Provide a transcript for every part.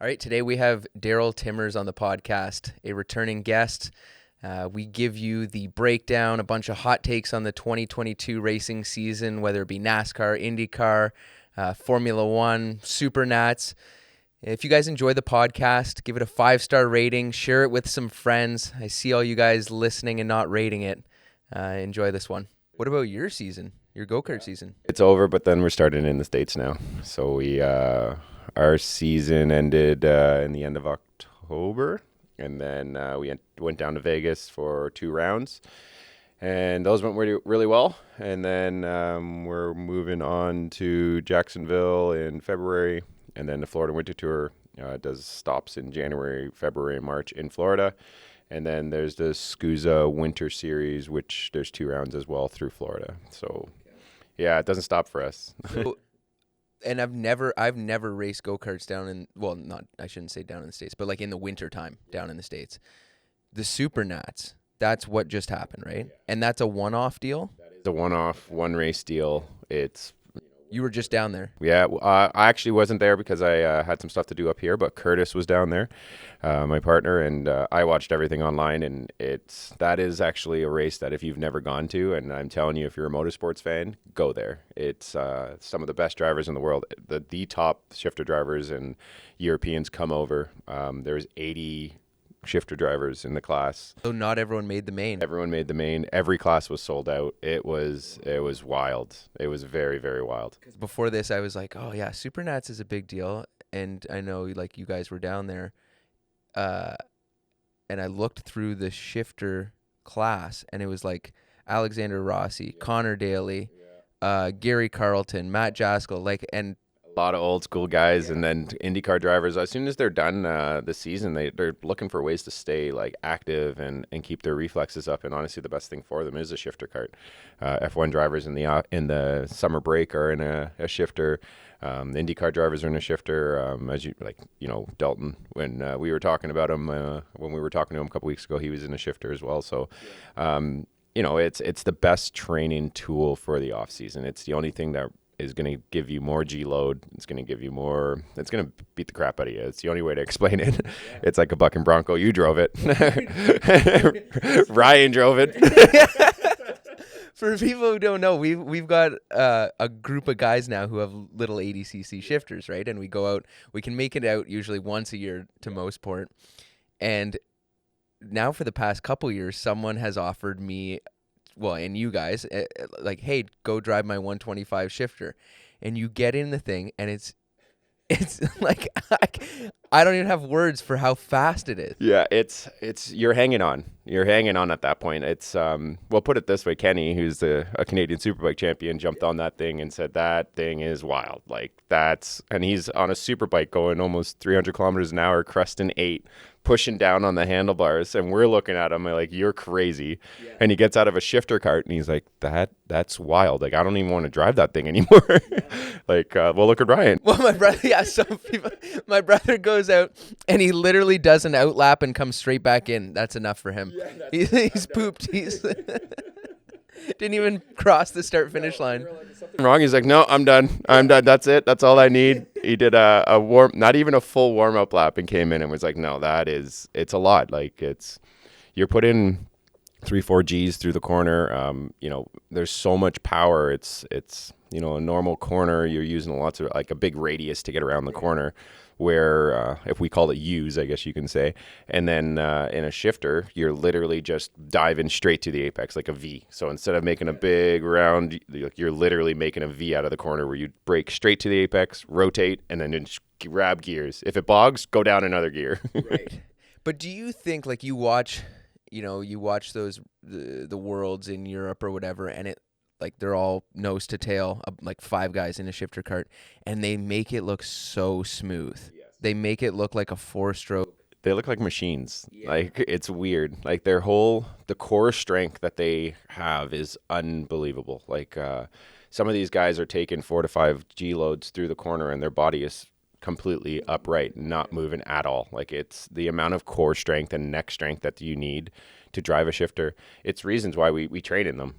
All right, today we have Darryl Timmers on the podcast, a returning guest. We give you the breakdown, a bunch of hot takes on the 2022 racing season, whether it be NASCAR, IndyCar, Formula One, SuperNats. If you guys enjoy the podcast, give it a 5-star rating, share it with some friends. I see all you guys listening and not rating it. Enjoy this one. What about your season, your go-kart season? It's over, but then we're starting in the States now. So our season ended in the end of October, and then we went down to Vegas for 2 rounds, and those went really well. And then we're moving on to Jacksonville in February, and then the Florida Winter Tour does stops in January, February, and March in Florida. And then there's the SKUSA Winter Series, which there's 2 rounds as well through Florida. So, yeah, it doesn't stop for us. And I've never raced go-karts down in, well, not, I shouldn't say down in the States, but like in the winter time down in the States. The SuperNats, that's what just happened, right? And that's a one-off deal? That is a one-off, one-race deal. You were just down there? Yeah, I actually wasn't there because I had some stuff to do up here, but Curtis was down there, my partner, and I watched everything online, and that is actually a race that if you've never gone to, and I'm telling you, if you're a motorsports fan, go there. It's some of the best drivers in the world. The top shifter drivers and Europeans come over. There's 80 shifter drivers in the class. So not everyone made the main. Everyone made the main. Every class was sold out. It was wild. It was very, very wild. Before this, I was like, oh yeah, SuperNats is a big deal, and I know like you guys were down there, and I looked through the shifter class, and it was like Alexander Rossi, Connor Daly, Gary Carlton, Matt Jaskell, and a lot of old school guys, and then IndyCar drivers. As soon as they're done this season, they're looking for ways to stay like active and keep their reflexes up. And honestly, the best thing for them is a shifter kart. F1 drivers in the summer break are in a shifter. The IndyCar drivers are in a shifter. Dalton, when we were talking about him, when we were talking to him a couple weeks ago, he was in a shifter as well. So. It's the best training tool for the off season. It's the only thing that is going to give you more G load. It's going to give you more. It's going to beat the crap out of you. It's the only way to explain it. Yeah. It's like a bucking Bronco. You drove it. Ryan drove it. For people who don't know, we've got a group of guys now who have little 80cc shifters, right? And we go out. We can make it out usually once a year to Mosport, and now for the past couple years, someone has offered me, well, and you guys, like, hey, go drive my 125 shifter. And you get in the thing, and it's like, I don't even have words for how fast it is. Yeah, it's you're hanging on. You're hanging on at that point. It's, well, put it this way, Kenny, who's a Canadian Superbike champion, jumped on that thing and said, that thing is wild. Like, and he's on a superbike going almost 300 kilometers an hour, cresting 8, pushing down on the handlebars, and we're looking at him like, you're crazy. Yeah. And he gets out of a shifter cart and he's like, that's wild. Like, I don't even want to drive that thing anymore. Yeah. Like, well, look at Ryan. Well, my brother goes out and he literally does an outlap and comes straight back in. That's enough for him. Yeah, he's pooped. He's didn't even cross the start finish line. Wrong. He's like, no, I'm done. That's it. That's all I need. He did a not even a full warm up lap, and came in and was like, no, it's a lot. Like, you're putting 3-4 G's through the corner. There's so much power. It's a normal corner, you're using lots of, like, a big radius to get around the corner, where if we call it U's, I guess you can say. And then in a shifter, you're literally just diving straight to the apex, like a V. So instead of making a big round, you're literally making a V out of the corner, where you brake straight to the apex, rotate, and then just grab gears. If it bogs, go down another gear. Right. But do you think, like, you watch those the worlds in Europe or whatever, and it, like, they're all nose to tail, like 5 guys in a shifter cart, and they make it look so smooth. Yes. They make it look like a 4-stroke. They look like machines. Yeah. Like, it's weird. Like, the core strength that they have is unbelievable. Like, some of these guys are taking 4 to 5 G loads through the corner, and their body is completely upright, not moving at all. Like, it's the amount of core strength and neck strength that you need to drive a shifter. It's reasons why we train in them.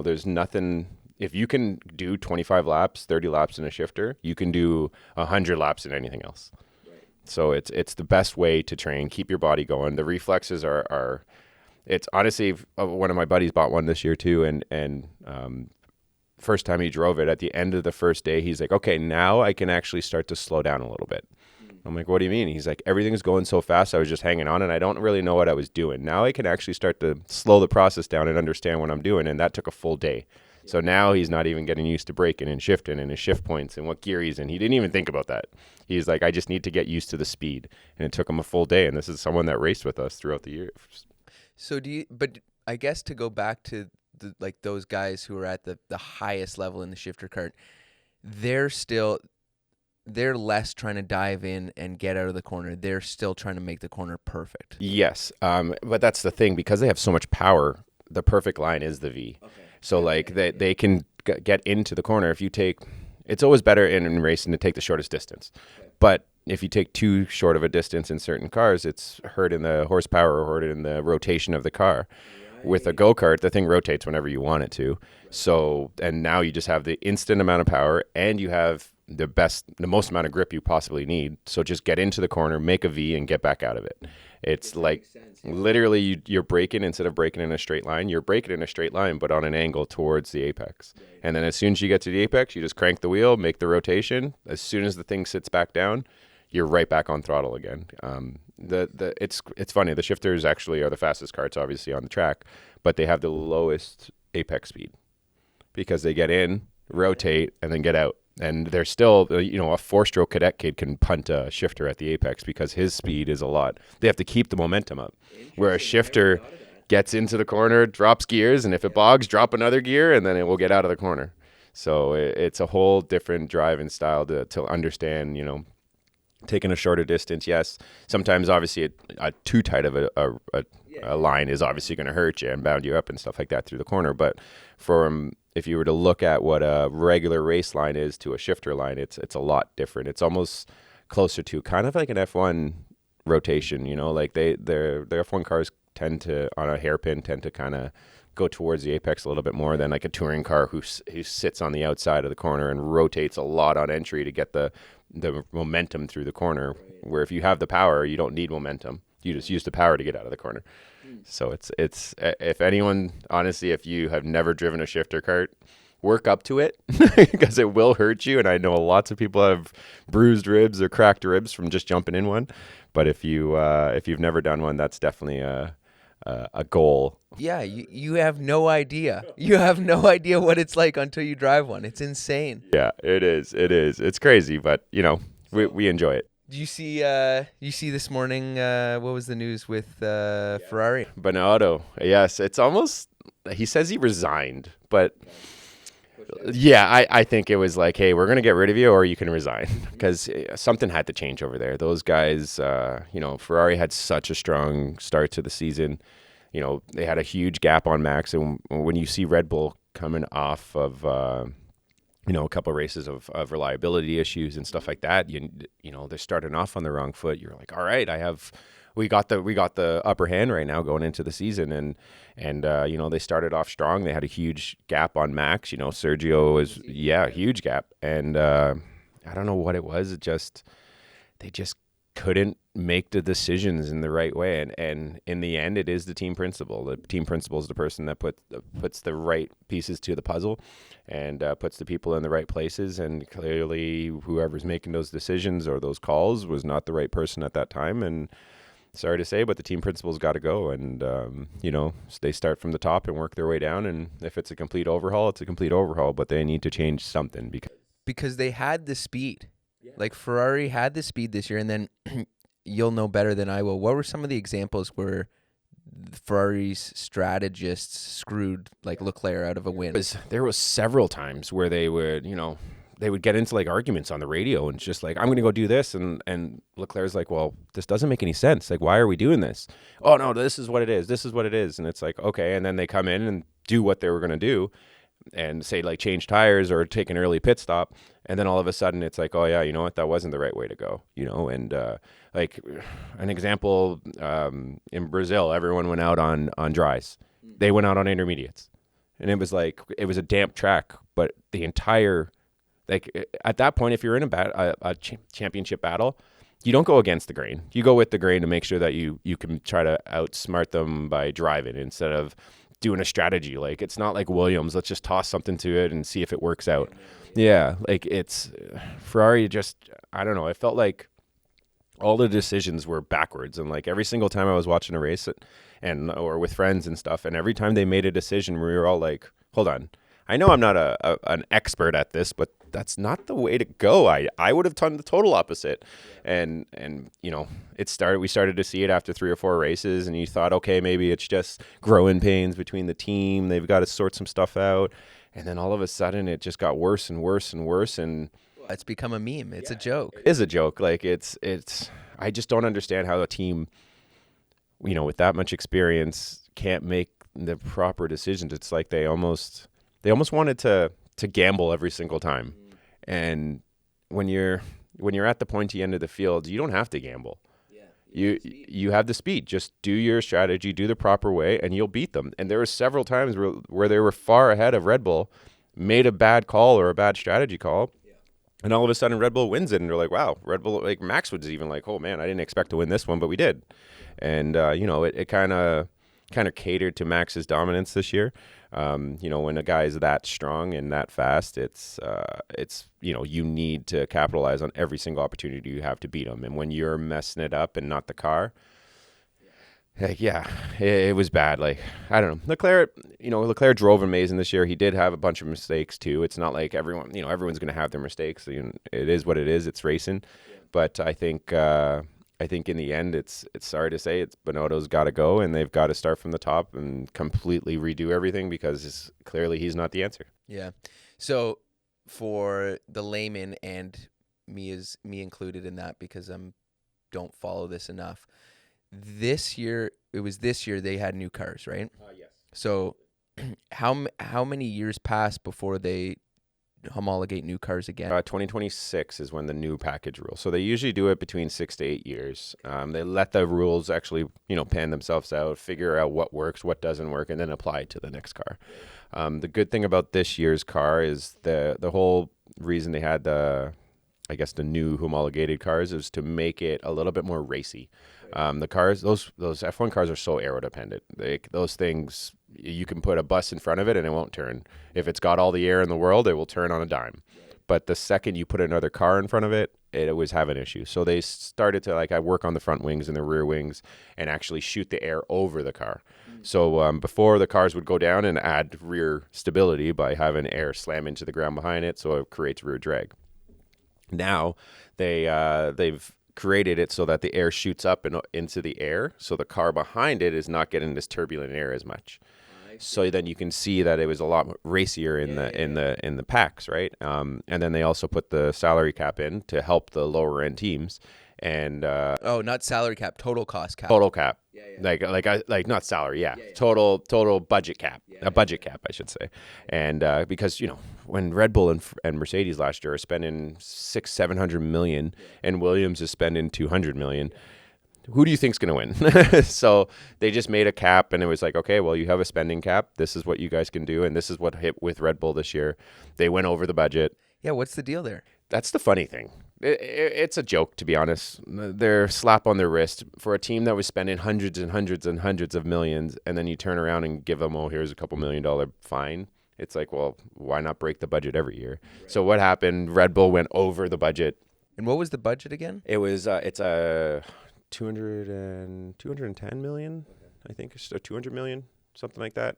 There's nothing. If you can do 25 laps, 30 laps in a shifter, you can do 100 laps in anything else. So it's the best way to train, keep your body going. The reflexes are it's honestly, one of my buddies bought one this year too, and first time he drove it, at the end of the first day, he's like, okay, now I can actually start to slow down a little bit. I'm like, what do you mean? He's like, everything's going so fast, I was just hanging on, and I don't really know what I was doing. Now I can actually start to slow the process down and understand what I'm doing, and that took a full day. So now he's not even getting used to braking and shifting and his shift points and what gear he's in. He didn't even think about that. He's like, I just need to get used to the speed. And it took him a full day, and this is someone that raced with us throughout the year. So but I guess to go back to those guys who are at the highest level in the shifter cart, they're less trying to dive in and get out of the corner. They're still trying to make the corner perfect. Yes, but that's the thing. Because they have so much power, the perfect line is the V. Okay. So like they can get into the corner. It's always better in racing to take the shortest distance. Okay. But if you take too short of a distance in certain cars, it's hurting the horsepower or hurting the rotation of the car. Right. With a go-kart, the thing rotates whenever you want it to. Right. So, and now you just have the instant amount of power, and you have the most amount of grip you possibly need. So just get into the corner, make a V, and get back out of it. It's like literally you're braking, instead of braking in a straight line, you're braking in a straight line, but on an angle towards the apex. Right. And then as soon as you get to the apex, you just crank the wheel, make the rotation. As soon as the thing sits back down, you're right back on throttle again. It's funny. The shifters actually are the fastest karts, obviously, on the track, but they have the lowest apex speed because they get in, rotate, and then get out. And they're still, a 4-stroke cadet kid can punt a shifter at the apex because his speed is a lot. They have to keep the momentum up. Where a shifter gets into the corner, drops gears, and if it bogs, drop another gear, and then it will get out of the corner. So it's a whole different driving style to understand, taking a shorter distance. Yes, sometimes obviously a too tight of a line is obviously going to hurt you and bound you up and stuff like that through the corner. But if you were to look at what a regular race line is to a shifter line, it's a lot different. It's almost closer to kind of like an F1 rotation. Like their F1 cars tend to, on a hairpin, tend to kind of go towards the apex a little bit more than like a touring car who sits on the outside of the corner and rotates a lot on entry to get the momentum through the corner. Where if you have the power, you don't need momentum. You just use the power to get out of the corner. So it's if anyone, honestly, if you have never driven a shifter cart, work up to it because it will hurt you. And I know lots of people have bruised ribs or cracked ribs from just jumping in one. But if you've never done one, that's definitely a goal. Yeah, you have no idea. You have no idea what it's like until you drive one. It's insane. Yeah, it is. It's crazy, but we enjoy it. Do you see this morning, what was the news with Ferrari? Binotto. Yes, it's almost, he says he resigned, but yeah, I think it was like, hey, we're going to get rid of you or you can resign because something had to change over there. Those guys, Ferrari had such a strong start to the season. They had a huge gap on Max, and when you see Red Bull coming off of a couple of races of reliability issues and stuff like that, they're starting off on the wrong foot. You're like, all right, we got the upper hand right now going into the season, and they started off strong. They had a huge gap on Max. Sergio was a huge gap, and I don't know what it was. They just couldn't make the decisions in the right way, and in the end, it is the team principal. The team principal is the person that puts the right pieces to the puzzle, and puts the people in the right places. And clearly, whoever's making those decisions or those calls was not the right person at that time. And sorry to say, but the team principal's got to go. And they start from the top and work their way down. And if it's a complete overhaul, it's a complete overhaul. But they need to change something because they had the speed. Yeah. Like Ferrari had the speed this year, and then you'll know better than I will. What were some of the examples where Ferrari's strategists screwed like Leclerc out of a win? There was several times where they would get into like arguments on the radio and just like, I'm going to go do this. And Leclerc's like, well, this doesn't make any sense. Like, why are we doing this? Oh no, this is what it is. This is what it is. And it's like, okay. And then they come in and do what they were going to do and say like change tires or take an early pit stop. And then all of a sudden it's like, oh yeah, you know what? That wasn't the right way to go, and like an example, in Brazil, everyone went out on dries. They went out on intermediates, and it was a damp track, but the entire, like at that point, if you're in a championship battle, you don't go against the grain. You go with the grain to make sure that you can try to outsmart them by driving instead of doing a strategy. Like, it's not like Williams, let's just toss something to it and see if it works out. Yeah, like it's Ferrari just, I don't know, it felt like all the decisions were backwards. And like every single time I was watching a race or with friends and stuff, and every time they made a decision, we were all like, hold on, I know I'm not an expert at this, but that's not the way to go. I would have done the total opposite. And we started to see it after 3 or 4 races, and you thought, okay, maybe it's just growing pains between the team. They've got to sort some stuff out. And then all of a sudden it just got worse and worse and worse. And it's become a meme. It's a joke. It is a joke. Like it's, I just don't understand how a team, with that much experience can't make the proper decisions. It's like they almost wanted to gamble every single time. And when you're at the pointy end of the field, you don't have to gamble. You have the speed. Just do your strategy, do the proper way, and you'll beat them. And there were several times where they were far ahead of Red Bull, made a bad call or a bad strategy call, and all of a sudden Red Bull wins it, and they're like, wow, Red Bull, like Max was even like, oh man, I didn't expect to win this one, but we did. And it kind of catered to Max's dominance this year. When a guy is that strong and that fast, it's you need to capitalize on every single opportunity you have to beat him. And when you're messing it up and not the car, it was bad. Like, I don't know. Leclerc drove amazing this year. He did have a bunch of mistakes too. It's not like everyone's going to have their mistakes. It is what it is. It's racing. But I think in the end, it's sorry to say, it's Binotto's got to go, and they've got to start from the top and completely redo everything, because clearly he's not the answer. Yeah. So for the layman, and me included in that, because don't follow this enough. This year they had new cars, right? Yes. So how many years pass before they homologate new cars again? 2026 is when the new package rules. So they usually do it between 6 to 8 years. They let the rules actually, pan themselves out, figure out what works, what doesn't work, and then apply it to the next car. The good thing about this year's car is the whole reason they had the new homologated cars is to make it a little bit more racy. The cars, those F1 cars are so aero dependent. Those things, you can put a bus in front of it and it won't turn. If it's got all the air in the world, it will turn on a dime. But the second you put another car in front of it, it was having issues. So they started to I work on the front wings and the rear wings and actually shoot the air over the car. So before, the cars would go down and add rear stability by having air slam into the ground behind it, so it creates rear drag. Now they've created it so that the air shoots up and into the air, so the car behind it is not getting this turbulent air as much. So then you can see that it was a lot racier in the packs, right? And then they also put the salary cap in to help the lower end teams. And not salary cap, total cost cap. Total cap. Like not salary, yeah. Total budget cap. A budget cap, I should say. And because when Red Bull and Mercedes last year are spending $600-700 million, and Williams is spending $200 million, who do you think's going to win? So they just made a cap, and it was like, okay, well, you have a spending cap. This is what you guys can do, and this is what hit with Red Bull this year. They went over the budget. Yeah, what's the deal there? That's the funny thing. It's a joke, to be honest. They're slap on their wrist for a team that was spending hundreds and hundreds and hundreds of millions, and then you turn around and give them, here's a $2 million fine. It's like, well, why not break the budget every year? Right. So what happened? Red Bull went over the budget. And what was the budget again? It was it's a 210 million, I think, or 200 million, something like that.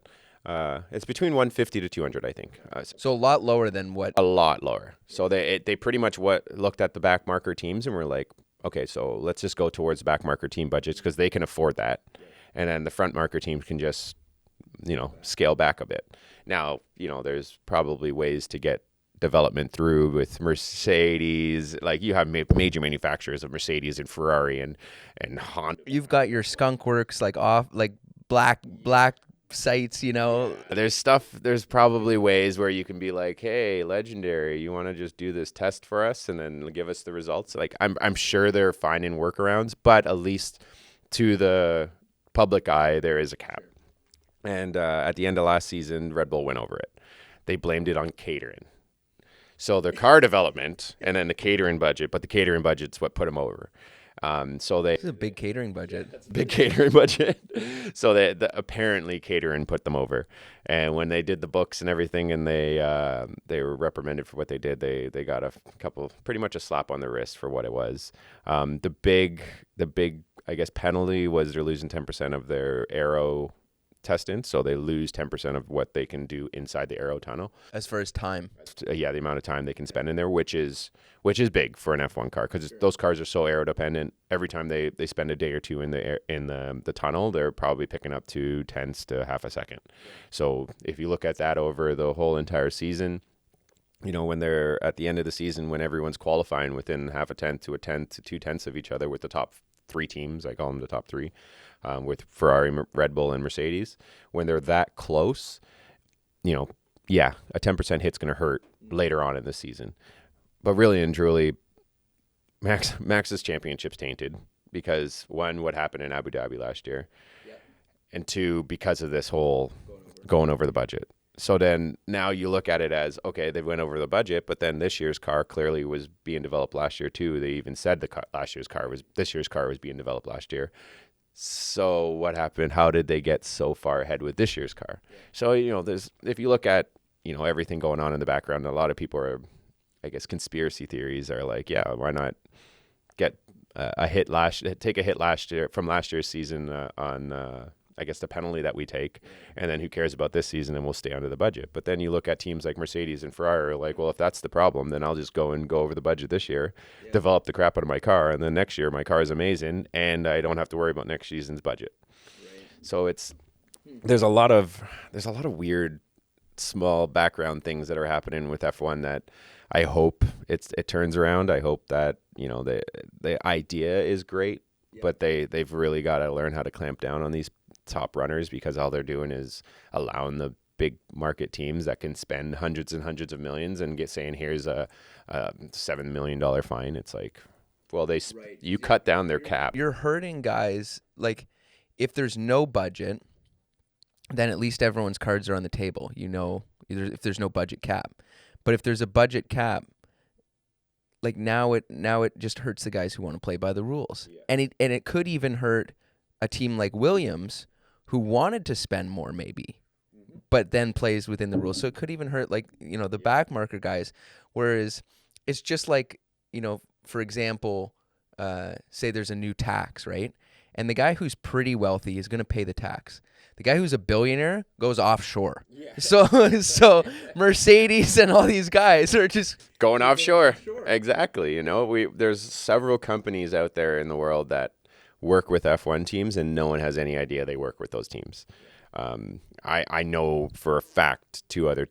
It's between 150 to 200, I think. So a lot lower than what? A lot lower. So they pretty much looked at the back marker teams and were like, okay, so let's just go towards back marker team budgets because they can afford that. And then the front marker teams can just, scale back a bit. Now, there's probably ways to get development through with Mercedes. Like, you have major manufacturers of Mercedes and Ferrari and Honda. You've got your skunk works black sites, There's probably ways where you can be like, hey, Legendary, you want to just do this test for us and then give us the results? Like, I'm sure they're finding workarounds, but at least to the public eye, there is a cap. And at the end of last season, Red Bull went over it. They blamed it on catering. So their car development and then the catering budget, but the catering budget's what put them over. So they This is a big catering budget. big catering budget. So apparently catering put them over. And when they did the books and everything, and they were reprimanded for what they did, they got a couple, pretty much a slap on the wrist for what it was. The big I guess penalty was they're losing 10% of their aero testing, so they lose 10% of what they can do inside the aero tunnel. As far as time. Yeah, the amount of time they can spend in there, which is big for an F1 car, because those cars are so aero dependent. Every time they spend a day or two in the tunnel, they're probably picking up 0.2 to half a second. So if you look at that over the whole entire season, when they're at the end of the season, when everyone's qualifying within half a tenth to a tenth to 0.2 of each other with the top three teams, I call them the top three, with Ferrari, Red Bull, and Mercedes, when they're that close, a 10% hit's going to hurt later on in the season. But really and truly, Max's championship's tainted because, one, what happened in Abu Dhabi last year, and two, because of this whole going over the budget. So then now you look at it as, okay, they went over the budget, but then this year's car clearly was being developed last year too. They even said this year's car was being developed last year. So what happened? How did they get so far ahead with this year's car? So, if you look at, everything going on in the background, a lot of people are, I guess, conspiracy theories are like, yeah, why not get take a hit last year's season on I guess the penalty that we take, and then who cares about this season, and we'll stay under the budget. But then you look at teams like Mercedes and Ferrari are like, well, if that's the problem, then I'll just go over the budget this year, develop the crap out of my car, and then next year my car is amazing, and I don't have to worry about next season's budget. Right. So there's a lot of weird small background things that are happening with F1 that I hope it turns around. I hope that the idea is great, but they've really got to learn how to clamp down on these top runners, because all they're doing is allowing the big market teams that can spend hundreds and hundreds of millions and saying here's a $7 million fine. It's like, well, you cut down their cap. You're hurting guys. Like, if there's no budget, then at least everyone's cards are on the table. If there's no budget cap. But if there's a budget cap, like now it just hurts the guys who want to play by the rules. And it could even hurt a team like Williams, who wanted to spend more maybe, but then plays within the rules. So it could even hurt the back marker guys. Whereas it's just like, for example, say there's a new tax, right? And the guy who's pretty wealthy is going to pay the tax. The guy who's a billionaire goes offshore. Yeah. So Mercedes and all these guys are just going offshore. Exactly. There's several companies out there in the world that work with F1 teams, and no one has any idea they work with those teams. I know for a fact two other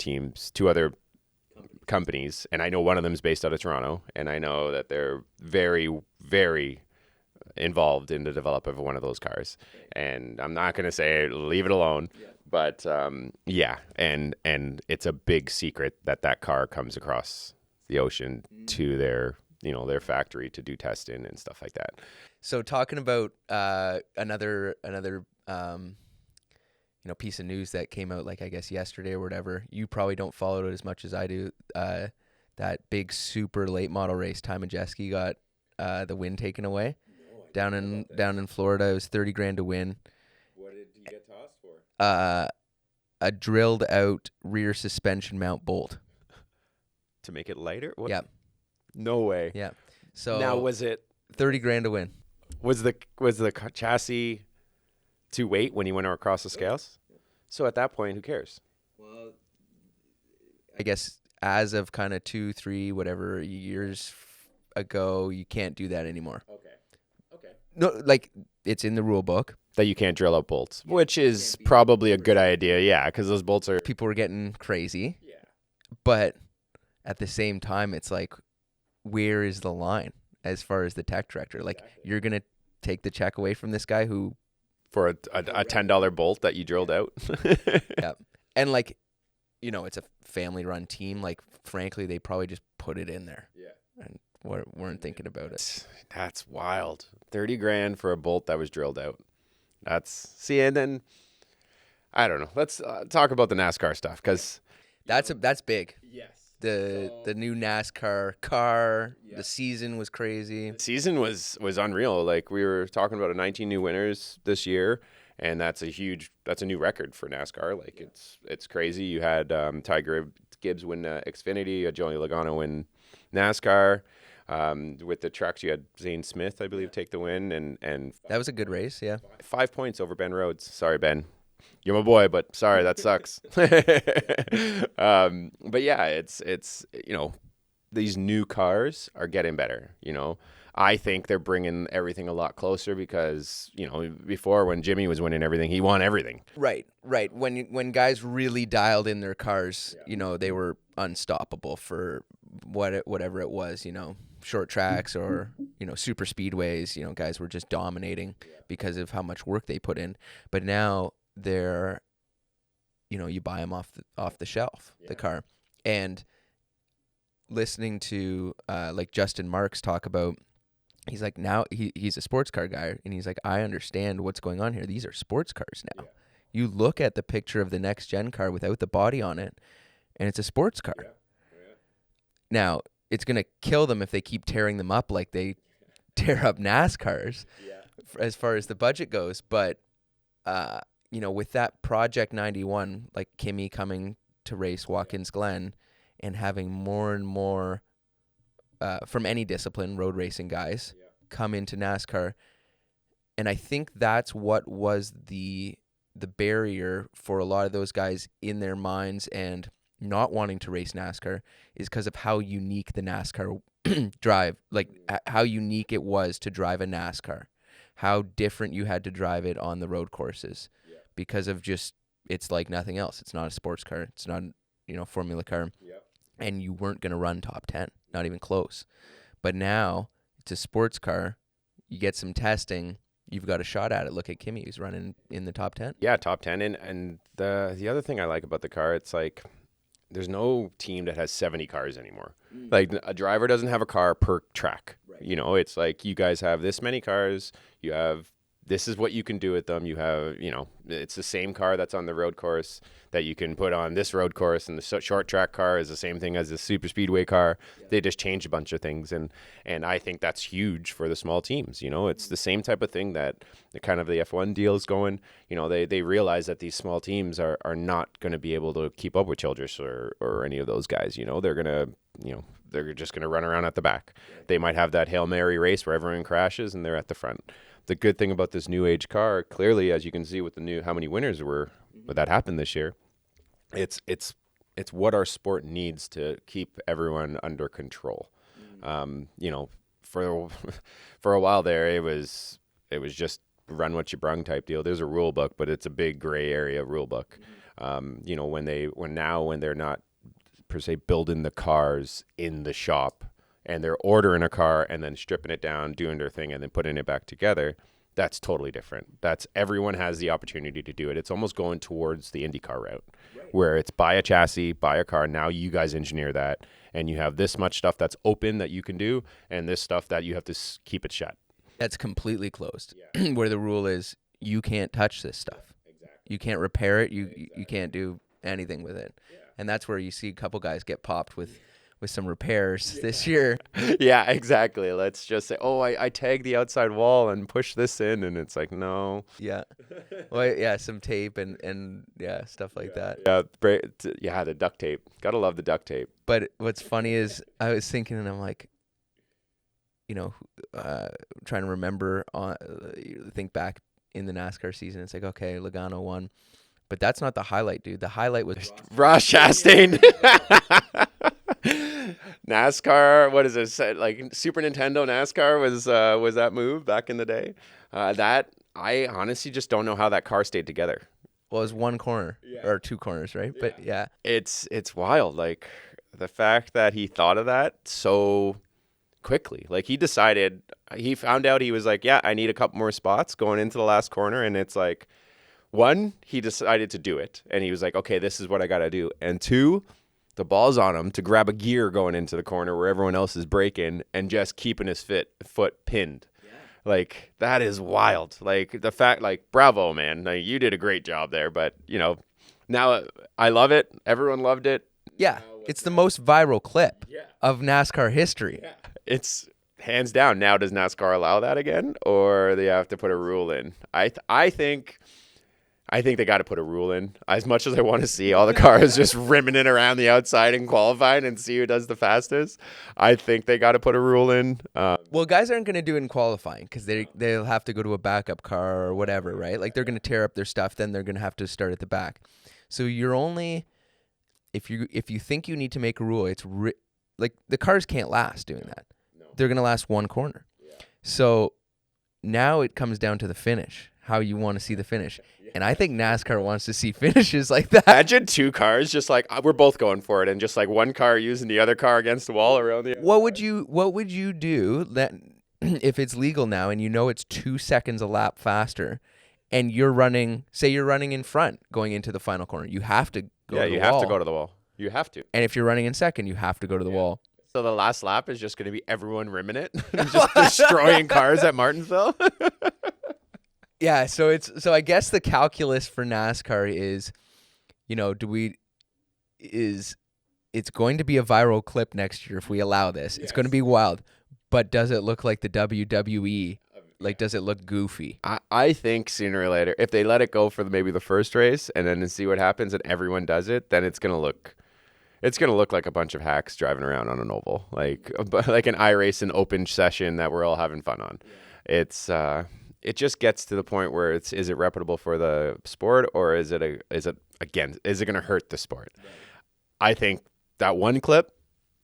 companies, and I know one of them is based out of Toronto, and I know that they're very, very involved in the development of one of those cars. And I'm not going to say leave it alone, but and it's a big secret that car comes across the ocean to their factory to do testing and stuff like that. So talking about another piece of news that came out, like I guess yesterday or whatever. You probably don't follow it as much as I do. That big super late model race, Ty Majeski got the win taken away down in Florida. It was $30,000 to win. What did he get tossed for? A drilled out rear suspension mount bolt to make it lighter. What? Yeah. No way. Yeah. So now was it $30,000 to win? Was the chassis too weight when he went across the scales? So at that point, who cares? Well, I guess as of kind of 2-3 whatever years ago, you can't do that anymore. Okay. No, like it's in the rule book that you can't drill out bolts, which is probably a good idea. Yeah, because those bolts are. People were getting crazy. Yeah. But at the same time, it's like, where is the line as far as the tech director? Like, you're gonna take the check away from this guy who for a $10 bolt that you drilled out. Yeah, and like, it's a family-run team. Like, frankly, they probably just put it in there. Yeah, and weren't thinking about it. That's wild. $30,000 for a bolt that was drilled out. And then I don't know. Let's talk about the NASCAR stuff because that's big. Yes, the new NASCAR car. Yeah. The season was crazy. Season was unreal. Like, we were talking about 19 new winners this year, and that's a new record for NASCAR. Like, it's crazy. You had Tiger Gibbs win Xfinity, Joey Logano win NASCAR. With the trucks, you had Zane Smith, I believe, take the win, and that was a good race. Yeah, 5 points over Ben Rhodes. Sorry, Ben. You're my boy, but sorry, that sucks. But yeah, it's these new cars are getting better. I think they're bringing everything a lot closer because, before, when Jimmy was winning everything, he won everything. Right. When guys really dialed in their cars, they were unstoppable for whatever it was, short tracks or, super speedways. Guys were just dominating because of how much work they put in. But now they're, you buy them off the shelf, the car. And listening to like Justin Marks talk about, he's like, now he's a sports car guy, and he's like, I understand what's going on here. These are sports cars now. Yeah. You look at the picture of the next gen car without the body on it, and it's a sports car. Yeah. Yeah. Now, it's going to kill them if they keep tearing them up like they tear up NASCARs as far as the budget goes. But, with that Project 91, like Kimi coming to race Watkins Glen and having more and more from any discipline, road racing guys, come into NASCAR. And I think that's what was the barrier for a lot of those guys in their minds and not wanting to race NASCAR is because of how unique the NASCAR drive, like how unique it was to drive a NASCAR, how different you had to drive it on the road courses because of just, it's like nothing else. It's not a sports car. It's not, Formula car. And you weren't going to run top 10, not even close. But now it's a sports car. You get some testing, you've got a shot at it. Look at Kimi, who's running in the top 10. Yeah, top 10. And the other thing I like about the car, it's like there's no team that has 70 cars anymore. Like, a driver doesn't have a car per track. Right. It's like you guys have this many cars. This is what you can do with them. You have, it's the same car that's on the road course that you can put on this road course, and the short track car is the same thing as the super speedway car. Yeah. They just change a bunch of things, and I think that's huge for the small teams. It's the same type of thing that the kind of the F1 deal is going. They realize that these small teams are not going to be able to keep up with Childress or any of those guys. They're going to, they're just going to run around at the back. They might have that Hail Mary race where everyone crashes and they're at the front. The good thing about this new age car, clearly, as you can see with how many winners that happened this year, it's what our sport needs to keep everyone under control. For a while there, it was just run what you brung type deal. There's a rule book, but it's a big gray area rule book. When they're not per se building the cars in the shop, and they're ordering a car and then stripping it down, doing their thing, and then putting it back together, that's totally different. Everyone has the opportunity to do it. It's almost going towards the IndyCar route, where it's buy a chassis, buy a car. Now you guys engineer that, and you have this much stuff that's open that you can do, and this stuff that you have to keep it shut. That's completely closed, where the rule is you can't touch this stuff. Exactly. You can't repair it. You can't do anything with it. Yeah. And that's where you see a couple guys get popped with some repairs this year. Yeah, exactly. Let's just say, I tagged the outside wall and pushed this in, and it's like, no. Yeah. Well, yeah, some tape and stuff like that. Yeah, the duct tape. Gotta love the duct tape. But what's funny is I was thinking, and I'm like, trying to remember, think back in the NASCAR season. It's like, okay, Logano won. But that's not the highlight, dude. The highlight was Ross Chastain. NASCAR, what is it? Like Super Nintendo NASCAR was that move back in the day? That I honestly just don't know how that car stayed together. Well, it was one corner or two corners, right? Yeah. But yeah, it's wild. Like the fact that he thought of that so quickly. Like he found out, he was like, yeah, I need a couple more spots going into the last corner, and it's like, one, he decided to do it, and he was like, okay, this is what I got to do, and two, the ball's on him to grab a gear going into the corner where everyone else is braking and just keeping his foot pinned. Yeah. Like, that is wild. Like, the fact, like, bravo, man. Like, you did a great job there. But, now I love it. Everyone loved it. Yeah. It's the most viral clip of NASCAR history. Yeah. It's hands down. Now, does NASCAR allow that again, or they have to put a rule in? I think they got to put a rule in. As much as I want to see all the cars just rimming it around the outside in qualifying and see who does the fastest, I think they got to put a rule in. Well, guys aren't going to do it in qualifying because they'll have to go to a backup car or whatever, right? Like they're going to tear up their stuff, then they're going to have to start at the back. So you're only if you think you need to make a rule, it's like the cars can't last doing that. No. They're going to last one corner. Yeah. So now it comes down to the finish, how you want to see the finish. And I think NASCAR wants to see finishes like that. Imagine two cars just like we're both going for it, and just like one car using the other car against the wall around the. What would you do that if it's legal now and you know it's 2 seconds a lap faster, and you're running in front going into the final corner, you have to go. Yeah, to the you wall. have to go to the wall. You have to. And if you're running in second, you have to go to the wall. So the last lap is just going to be everyone rimming it, just destroying cars at Martinsville. Yeah, so I guess the calculus for NASCAR is, it's going to be a viral clip next year if we allow this. Yes. It's going to be wild. But does it look like the WWE? Like, does it look goofy? I think sooner or later, if they let it go for maybe the first race and then see what happens and everyone does it, then it's going to look like a bunch of hacks driving around on an oval, like an iRacing open session that we're all having fun on. Yeah. It just gets to the point where is it reputable for the sport, or is it going to hurt the sport? Right. I think that one clip,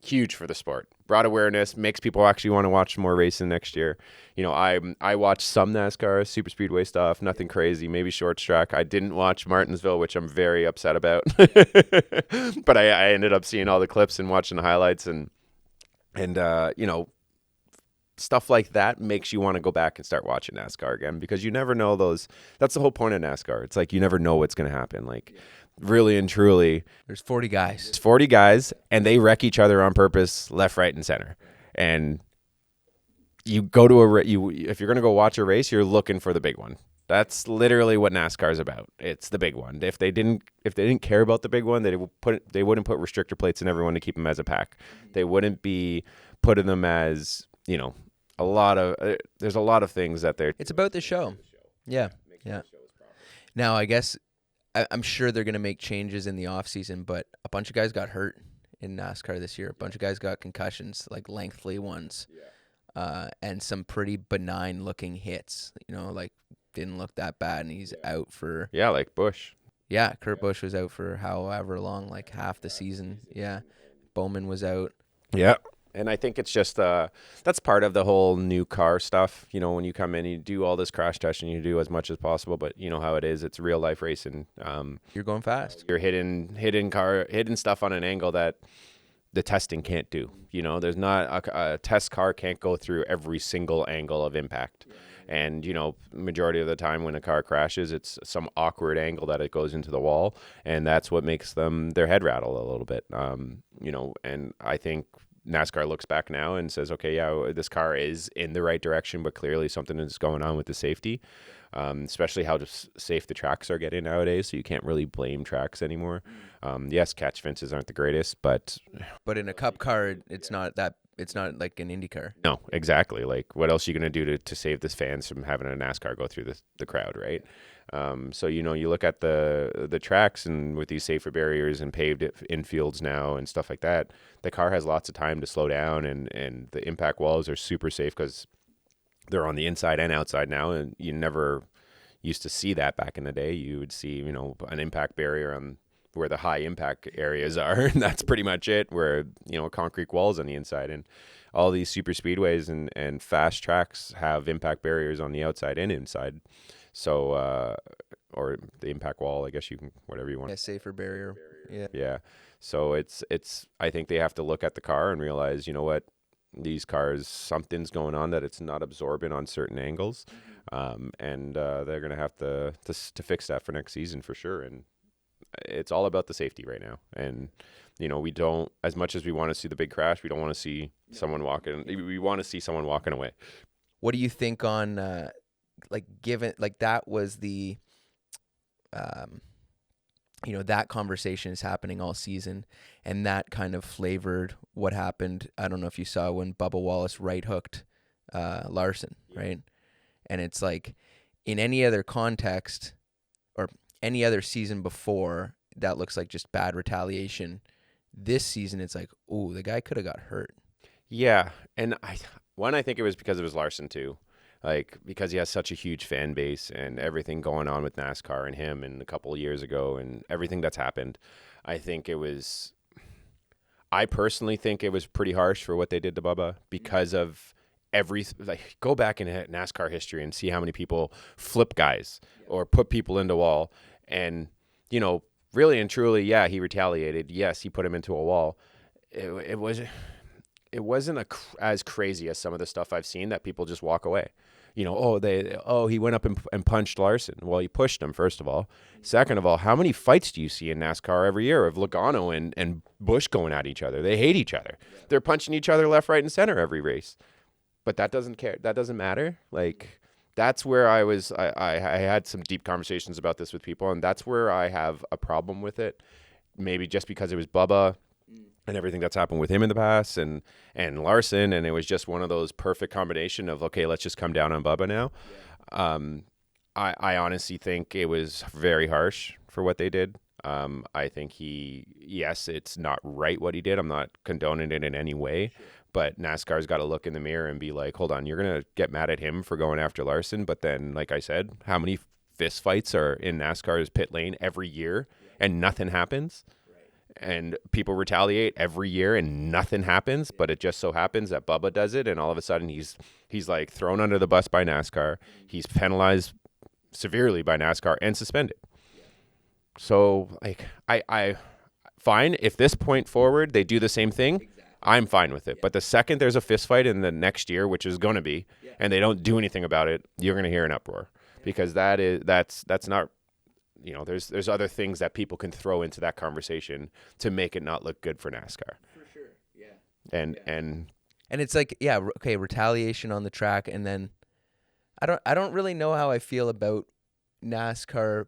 huge for the sport. Brought awareness, makes people actually want to watch more racing next year. I watched some NASCAR super speedway stuff, nothing crazy, maybe short track. I didn't watch Martinsville, which I'm very upset about. But I ended up seeing all the clips and watching the highlights and stuff like that makes you want to go back and start watching NASCAR again, because you never know that's the whole point of NASCAR. It's like you never know what's going to happen. Like really and truly, there's 40 guys. It's 40 guys and they wreck each other on purpose, left, right, and center. And you go to if you're going to go watch a race, you're looking for the big one. That's literally what NASCAR is about. It's the big one. If they didn't care about the big one, they wouldn't put restrictor plates in everyone to keep them as a pack. They wouldn't be putting them as, there's a lot of things that they're. It's about the show. Yeah. Now, I guess I'm sure they're going to make changes in the off season, but a bunch of guys got hurt in NASCAR this year. A bunch of guys got concussions, like lengthy ones, and some pretty benign looking hits. Like didn't look that bad, and he's out for. Yeah, like Busch. Yeah, Kurt Busch was out for however long, like half the season. Yeah, Bowman was out. Yeah. And I think it's just that's part of the whole new car stuff. When you come in, you do all this crash testing, you do as much as possible, but you know how it is. It's real life racing. You're going fast. You're hitting stuff on an angle that the testing can't do. There's not a test car can't go through every single angle of impact. And, majority of the time when a car crashes, it's some awkward angle that it goes into the wall. And that's what makes their head rattle a little bit. And I think NASCAR looks back now and says, okay, yeah, this car is in the right direction, but clearly something is going on with the safety, especially how safe the tracks are getting nowadays. So you can't really blame tracks anymore. Yes, catch fences aren't the greatest, but in a cup car, it's not like an IndyCar. No, exactly. Like what else are you going to do to save the fans from having a NASCAR go through the crowd, right? So, you look at the tracks and with these safer barriers and paved infields now and stuff like that, the car has lots of time to slow down, and the impact walls are super safe because they're on the inside and outside now. And you never used to see that back in the day. You would see, an impact barrier on where the high impact areas are. And that's pretty much it, where, concrete walls on the inside. And all these super speedways and fast tracks have impact barriers on the outside and inside. So, or the impact wall, I guess you can, whatever you want. A safer barrier. Yeah. Yeah. So it's, I think they have to look at the car and realize, what, these cars, something's going on that it's not absorbent on certain angles. And they're going to have to fix that for next season for sure. And it's all about the safety right now. And, we don't, as much as we want to see the big crash, we don't want to see someone walking. We want to see someone walking away. What do you think on, given that was the that conversation is happening all season, and that kind of flavored what happened. I don't know if you saw when Bubba Wallace right hooked Larson, right? And it's like, in any other context or any other season before, that looks like just bad retaliation. This season, it's like, oh, the guy could have got hurt. Yeah, and I think it was because it was Larson too. Like, because he has such a huge fan base and everything going on with NASCAR and him and a couple of years ago and everything that's happened. I personally think it was pretty harsh for what they did to Bubba because of go back in NASCAR history and see how many people flip guys or put people into wall. And, really and truly, yeah, he retaliated. Yes, he put him into a wall. It wasn't as crazy as some of the stuff I've seen that people just walk away. He went up and punched Larson. Well, he pushed him, first of all. Second of all, how many fights do you see in NASCAR every year of Logano and Busch going at each other? They hate each other. They're punching each other left, right, and center every race. But that doesn't care. That doesn't matter. Like, that's where I had some deep conversations about this with people, and that's where I have a problem with it. Maybe just because it was Bubba and everything that's happened with him in the past and Larson, and it was just one of those perfect combination of, okay, let's just come down on Bubba now. Yeah. I honestly think it was very harsh for what they did. I think it's not right what he did. I'm not condoning it in any way, sure. But NASCAR's got to look in the mirror and be like, hold on, you're going to get mad at him for going after Larson. But then, like I said, how many fist fights are in NASCAR's pit lane every year and nothing happens? And people retaliate every year and nothing happens, but it just so happens that Bubba does it, and all of a sudden he's like thrown under the bus by NASCAR. He's penalized severely by NASCAR and suspended. So, like, I fine if this point forward they do the same thing. Exactly. I'm fine with it. Yeah. But the second there's a fist fight in the next year, which is going to be, and they don't do anything about it, you're going to hear an uproar because that's not. There's other things that people can throw into that conversation to make it not look good for NASCAR. For sure, yeah. And it's like, yeah, okay, retaliation on the track, and then I don't really know how I feel about NASCAR.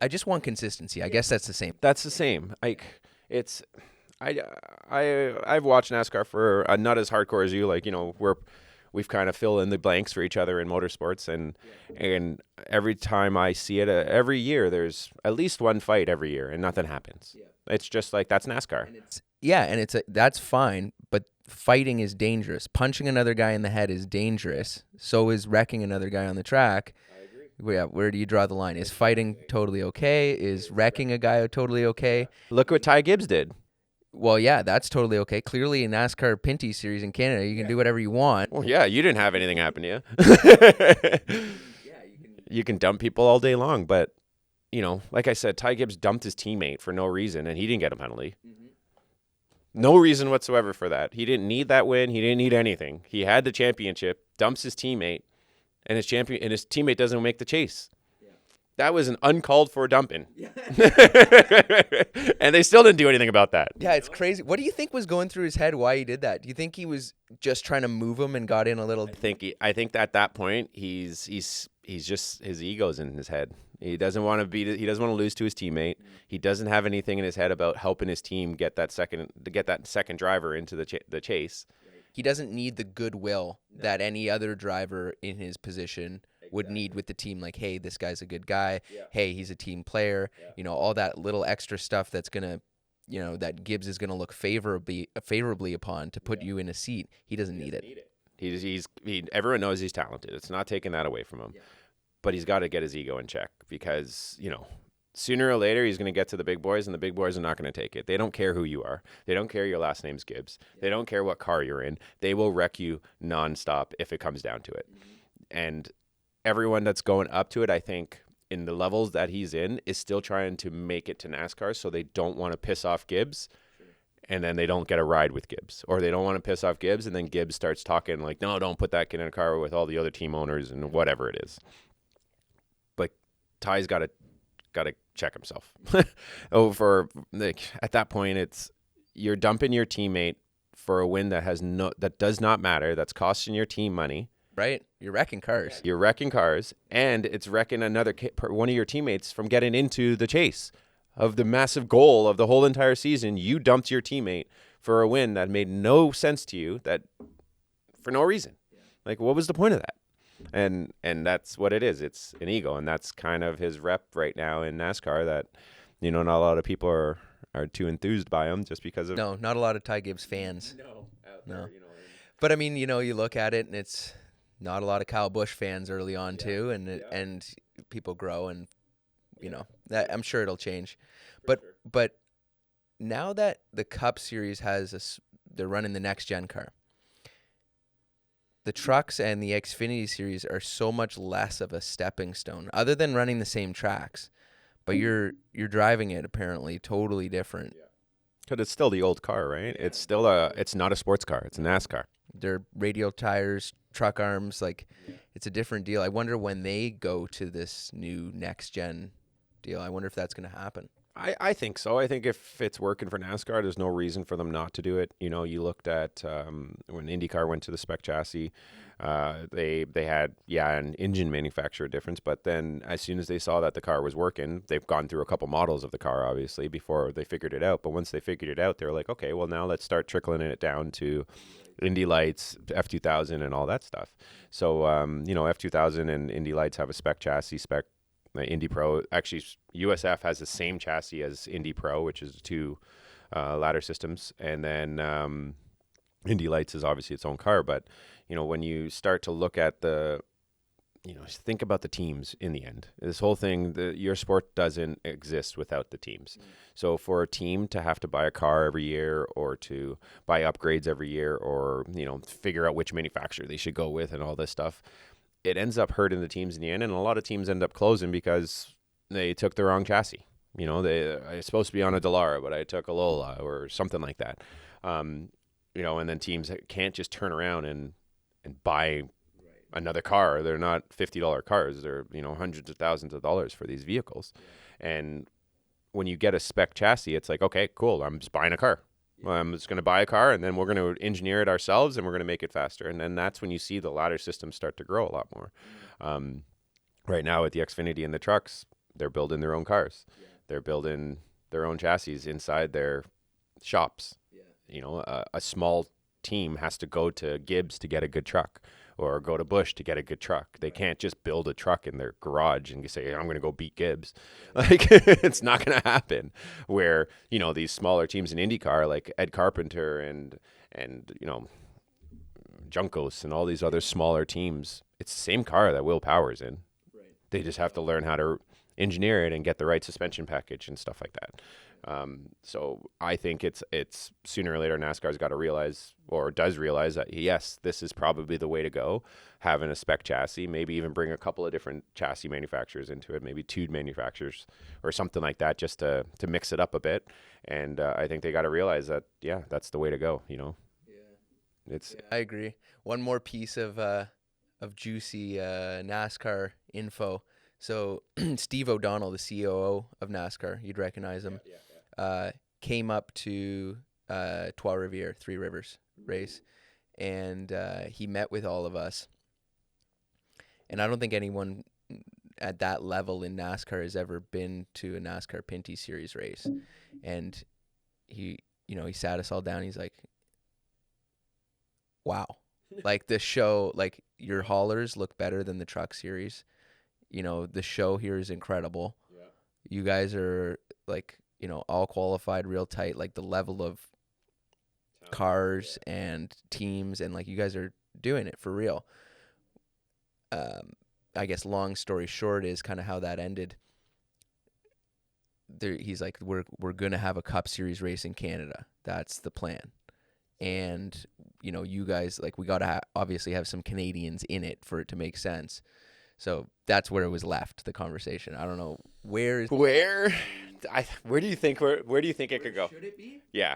I just want consistency. I guess that's the same. That's the same. Like, it's I've watched NASCAR for not as hardcore as you. Like, we've kind of filled in the blanks for each other in motorsports, and every time I see it, every year there's at least one fight every year, and nothing happens. Yeah. It's just like, that's NASCAR. And that's fine, but fighting is dangerous. Punching another guy in the head is dangerous. So is wrecking another guy on the track. I agree. Yeah, where do you draw the line? Is fighting totally okay? Is wrecking a guy totally okay? Look what Ty Gibbs did. Well, yeah, that's totally okay. Clearly, in NASCAR Pinty Series in Canada, you can do whatever you want. Well, yeah, you didn't have anything happen to you. You can dump people all day long, but, like I said, Ty Gibbs dumped his teammate for no reason, and he didn't get a penalty. Mm-hmm. No reason whatsoever for that. He didn't need that win. He didn't need anything. He had the championship, dumps his teammate, and his teammate doesn't make the chase. That was an uncalled for dumping. Yeah. And they still didn't do anything about that. Yeah, it's crazy. What do you think was going through his head why he did that? Do you think he was just trying to move him and got in a little? I think at that point he's just, his ego's in his head. He doesn't want to lose to his teammate. He doesn't have anything in his head about helping his team get that second driver into the chase. He doesn't need the goodwill that any other driver in his position would need with the team. Like, hey, this guy's a good guy. Yeah. Hey, he's a team player. Yeah. All that little extra stuff that's gonna, that Gibbs is gonna look favorably upon to put you in a seat. He doesn't need it. Everyone knows he's talented. It's not taking that away from him. Yeah. But he's got to get his ego in check because, sooner or later he's going to get to the big boys, and the big boys are not going to take it. They don't care who you are. They don't care your last name's Gibbs. They don't care what car you're in. They will wreck you nonstop if it comes down to it. Mm-hmm. And everyone that's going up to it, I think, in the levels that he's in, is still trying to make it to NASCAR, so they don't want to piss off Gibbs, and then they don't get a ride with Gibbs. Or they don't want to piss off Gibbs, and then Gibbs starts talking like, no, don't put that kid in a car with all the other team owners and whatever it is. But Ty's got to check himself. At that point, it's, you're dumping your teammate for a win that does not matter, that's costing your team money. Right, you're wrecking cars. You're wrecking cars, and it's wrecking one of your teammates from getting into the chase. of the massive goal of the whole entire season, you dumped your teammate for a win that made no sense to you, that for no reason. Like, what was the point of that? And that's what it is. It's an ego, and that's kind of his rep right now in NASCAR, that, you know, not a lot of people are too enthused by him just because of... No, not a lot of Ty Gibbs fans. No. No. But, I mean, you know, you look at it, and it's not a lot of Kyle Busch fans early on, too, and people grow, and, you know, that, I'm sure it'll change. But now that the Cup Series they're running the next-gen car, the trucks and the Xfinity Series are so much less of a stepping stone, other than running the same tracks. But you're driving it apparently totally different. Because it's still the old car, right? It's still it's not a sports car. It's a NASCAR. They're radial tires, truck arms, like it's a different deal. I wonder when they go to this new next-gen deal. I wonder if that's going to happen. I think so. I think if it's working for NASCAR, there's no reason for them not to do it. You know, you looked at when IndyCar went to the spec chassis, they had, an engine manufacturer difference, but then as soon as they saw that the car was working, they've gone through a couple models of the car, obviously, before they figured it out. But once they figured it out, they were like, okay, well, now let's start trickling it down to Indy Lights, F2000, and all that stuff. So, you know, F2000 and Indy Lights have a spec chassis, Indy Pro. Actually, USF has the same chassis as Indy Pro, which is two ladder systems. And then Indy Lights is obviously its own car. But, you know, when you start to look at think about the teams in the end. This whole thing, your sport doesn't exist without the teams. So for a team to have to buy a car every year, or to buy upgrades every year, or, you know, figure out which manufacturer they should go with and all this stuff, it ends up hurting the teams in the end, and a lot of teams end up closing because they took the wrong chassis. You know, I was supposed to be on a Dallara, but I took a Lola or something like that. You know, and then teams can't just turn around and buy another car. They're not $50 cars. They're, you know, hundreds of thousands of dollars for these vehicles. And when you get a spec chassis, it's like, okay, cool, I'm just buying a car. I'm just going to buy a car, and then we're going to engineer it ourselves, and we're going to make it faster. And then that's when you see the ladder systems start to grow a lot more. Right now with the Xfinity and the trucks, they're building their own cars. They're building their own chassis inside their shops. You know, a small team has to go to Gibbs to get a good truck, or go to Busch to get a good truck. They can't just build a truck in their garage and say, I'm going to go beat Gibbs. Like, it's not going to happen. Where, you know, these smaller teams in IndyCar, like Ed Carpenter and you know, Juncos and all these other smaller teams, it's the same car that Will Power's in. They just have to learn how to engineer it and get the right suspension package and stuff like that. So I think it's sooner or later NASCAR's got to realize, or does realize, that yes, this is probably the way to go. Having a spec chassis, maybe even bring a couple of different chassis manufacturers into it, maybe two manufacturers or something like that, just to mix it up a bit. And I think they got to realize that, that's the way to go. You know, I agree. One more piece of juicy NASCAR info. So Steve O'Donnell, the COO of NASCAR, you'd recognize him, came up to Trois Rivières, Three Rivers race, and he met with all of us. And I don't think anyone at that level in NASCAR has ever been to a NASCAR Pinty Series race. And he sat us all down. He's like, wow, like the show, like your haulers look better than the truck series. You know, the show here is incredible. Yeah. You guys are like, you know, all qualified, real tight, like the level of cars and teams, and like you guys are doing it for real. I guess long story short is kind of how that ended. He's like, we're going to have a Cup Series race in Canada. That's the plan. And, you know, you guys, like, we got to obviously have some Canadians in it for it to make sense. So that's where it was left, the conversation. I don't know where do you think it could go? Should it be? Yeah,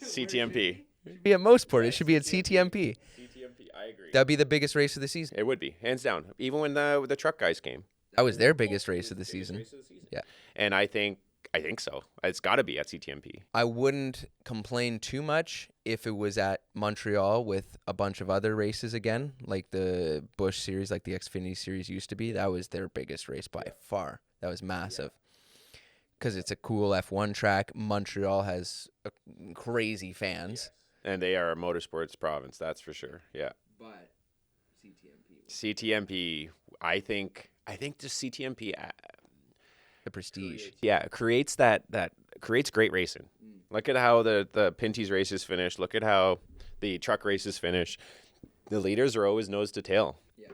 CTMP. It should be at Mostport. It should be at CTMP. CTMP, I agree. That'd be the biggest race of the season. It would be, hands down. Even when the truck guys came, that was their biggest race of the season. Yeah, and I think so. It's got to be at CTMP. I wouldn't complain too much if it was at Montreal with a bunch of other races again, like the Busch Series, like the Xfinity Series used to be. That was their biggest race by far. That was massive. because it's a cool F1 track. Montreal has crazy fans. And they are a motorsports province, that's for sure. Yeah. But CTMP, I think just CTMP, the prestige. creates creates great racing. Look at how the Pinty's races finish. Look at how the truck races finish. The leaders are always nose to tail. Yeah.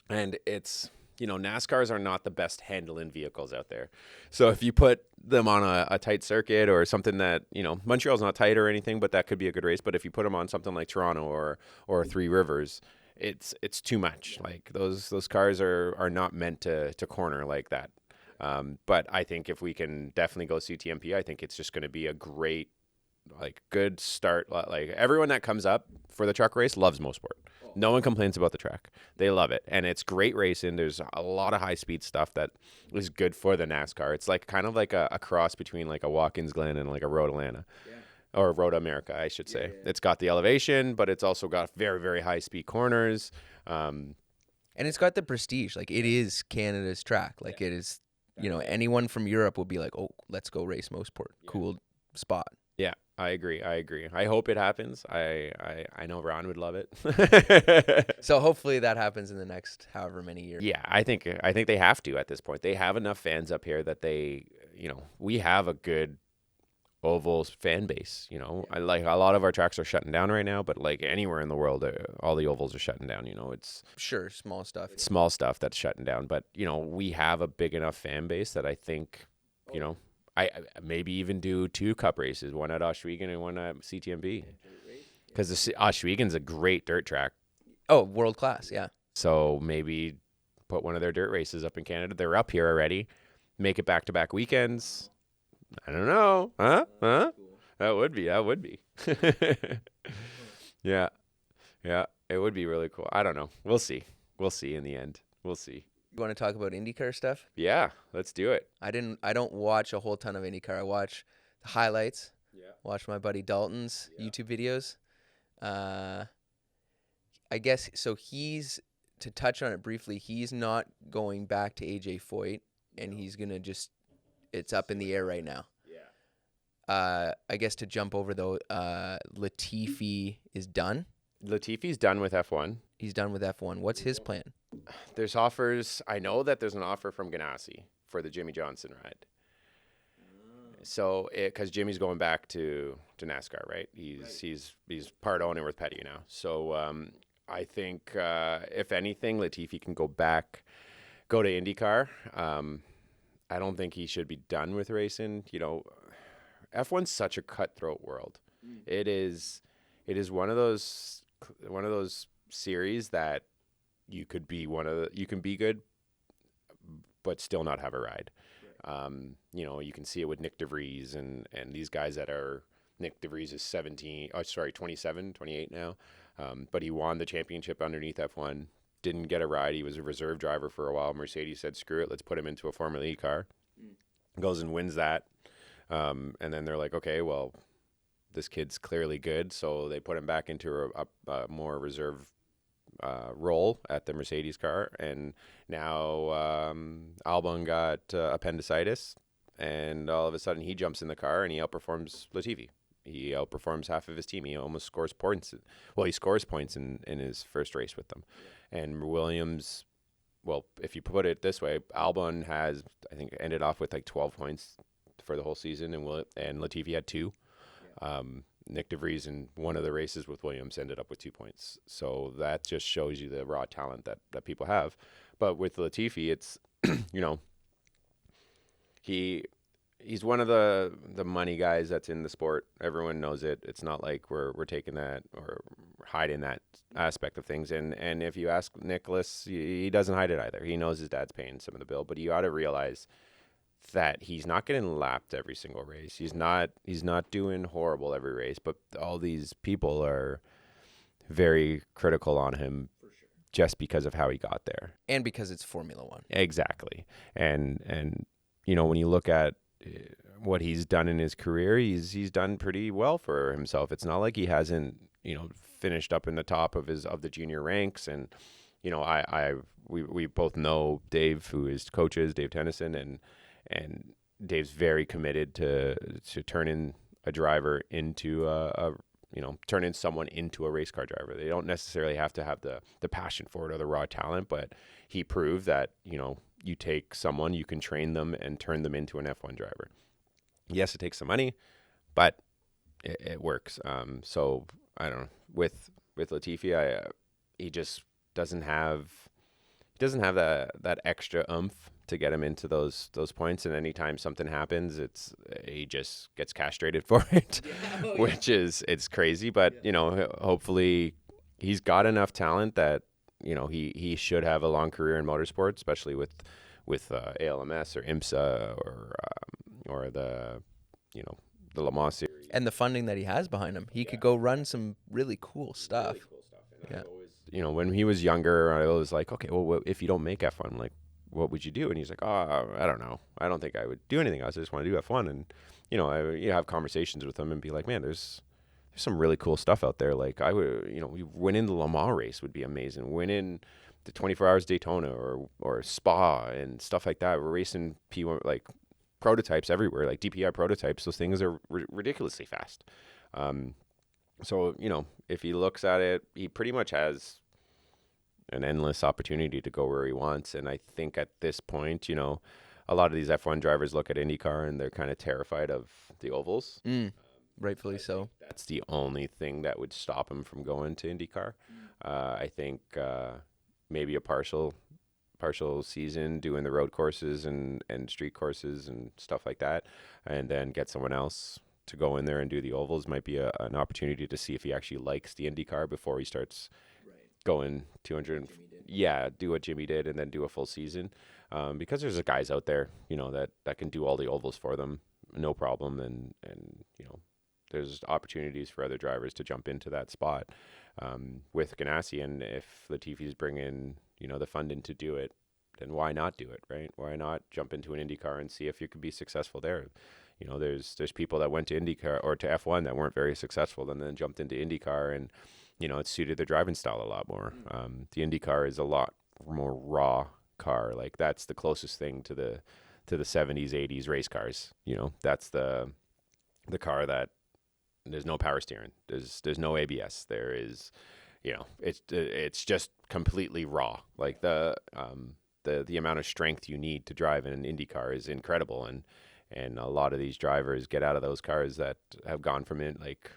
And it's, NASCARs are not the best handling vehicles out there. So if you put them on a tight circuit or something that, Montreal's not tight or anything, but that could be a good race. But if you put them on something like Toronto or Three Rivers, it's too much. Like those cars are not meant to corner like that. But I think if we can definitely go CTMP, I think it's just going to be a great, good start. Like everyone that comes up for the truck race loves Mosport. No one complains about the track. They love it. And it's great racing. There's a lot of high-speed stuff that is good for the NASCAR. It's kind of like a cross between like a Watkins Glen and like a Road Atlanta. Yeah. Or Road America, I should say. Yeah. It's got the elevation, but it's also got very, very high-speed corners. And it's got the prestige. Like, it is Canada's track. Like, it is, anyone from Europe will be like, oh, let's go race Mosport. Yeah. Cool spot. Yeah, I agree. I hope it happens. I know Ron would love it. So hopefully that happens in the next however many years. Yeah, I think they have to at this point. They have enough fans up here that they, we have a good ovals fan base. I like a lot of our tracks are shutting down right now, but like anywhere in the world, all the ovals are shutting down. It's sure small stuff that's shutting down, but we have a big enough fan base that I think, I maybe even do 2 cup races, one at Oswego and one at CTMP, because Oswego's a great dirt track. Oh, world class, yeah. So maybe put one of their dirt races up in Canada. They're up here already. Make it back-to-back weekends. I don't know. Huh? That would be. Yeah. It would be really cool. I don't know. We'll see in the end. We'll see. You want to talk about IndyCar stuff? Yeah, let's do it. I don't watch a whole ton of IndyCar. I watch the highlights. Yeah. Watch my buddy Dalton's YouTube videos. I guess so. To touch on it briefly, he's not going back to AJ Foyt, and he's gonna just. It's up in the air right now. Yeah. I guess to jump over though, Latifi is done. Latifi's done with F1. He's done with F1. What's his plan? There's offers. I know that there's an offer from Ganassi for the Jimmy Johnson ride. So, because Jimmy's going back to NASCAR, right? He's part owner with Petty now. So, I think if anything, Latifi can go to IndyCar. I don't think he should be done with racing. F1's such a cutthroat world. It is one of those series that you can be good, but still not have a ride. Right. You can see it with Nick DeVries and these guys that are. Nick DeVries is 27, 28 now, but he won the championship underneath F1. Didn't get a ride. He was a reserve driver for a while. Mercedes said, "Screw it, let's put him into a Formula E car." Goes and wins that, and then they're like, "Okay, well, this kid's clearly good," so they put him back into a more reserve role at the Mercedes car, and now Albon got appendicitis, and all of a sudden he jumps in the car and he outperforms Latifi. He outperforms half of his team. He almost scores points. Well, he scores points in his first race with them. And Williams, well, if you put it this way, Albon has, I think, ended off with like 12 points for the whole season, and Latifi had 2. Yeah. Nick DeVries in one of the races with Williams ended up with 2 points. So that just shows you the raw talent that people have. But with Latifi, it's, he's one of the money guys that's in the sport. Everyone knows it. It's not like we're taking that or hiding that aspect of things. And if you ask Nicholas, he doesn't hide it either. He knows his dad's paying some of the bill, but you ought to realize that he's not getting lapped every single race. He's not doing horrible every race, but all these people are very critical on him. For sure. Just because of how he got there. And because it's Formula One. Exactly. And when you look at what he's done in his career, he's done pretty well for himself. It's not like he hasn't, finished up in the top of the junior ranks. And, we both know Dave, who is coaches, Dave Tennyson, and Dave's very committed to turning a driver into turn someone into a race car driver. They don't necessarily have to have the passion for it or the raw talent, but he proved that, you take someone, you can train them and turn them into an F1 driver. Yes, it takes some money, but it works. So I don't know, with Latifi, he just doesn't have that extra oomph to get him into those points, and anytime something happens, he just gets castrated for it, which is, it's crazy. But hopefully he's got enough talent that he should have a long career in motorsport, especially with ALMS or IMSA or the the Le Mans series And the funding that he has behind him, he could go run some really cool stuff. And yeah. When he was younger, I was like, okay, well, if you don't make F1, like, what would you do? And he's like, oh, I don't know. I don't think I would do anything else. I just want to do F1. And, I have conversations with him and be like, man, there's some really cool stuff out there. Like, I would, winning the Le Mans race would be amazing. Winning the 24 Hours Daytona or Spa and stuff like that. We're racing P1, like, prototypes everywhere, like DPI prototypes. Those things are ridiculously fast. So, if he looks at it, he pretty much has an endless opportunity to go where he wants. And I think at this point, a lot of these F1 drivers look at IndyCar and they're kind of terrified of the ovals. Rightfully so. That's the only thing that would stop him from going to IndyCar. I think maybe a partial season doing the road courses and street courses and stuff like that, and then get someone else to go in there and do the ovals might be an opportunity to see if he actually likes the IndyCar before he starts going 200. Do what Jimmy did and then do a full season, because there's guys out there that can do all the ovals for them, no problem, and there's opportunities for other drivers to jump into that spot with Ganassi. And if Latifi's bringing the funding to do it, then why not do it, right? Why not jump into an IndyCar and see if you could be successful there? There's people that went to IndyCar or to F1 that weren't very successful and then jumped into IndyCar, and it suited their driving style a lot more. The IndyCar is a lot more raw car. Like, that's the closest thing to the 70s, 80s race cars. That's the car that there's no power steering. There's no ABS. There is, it's just completely raw. Like, the amount of strength you need to drive in an Indy car is incredible, and a lot of these drivers get out of those cars that have gone from it, like,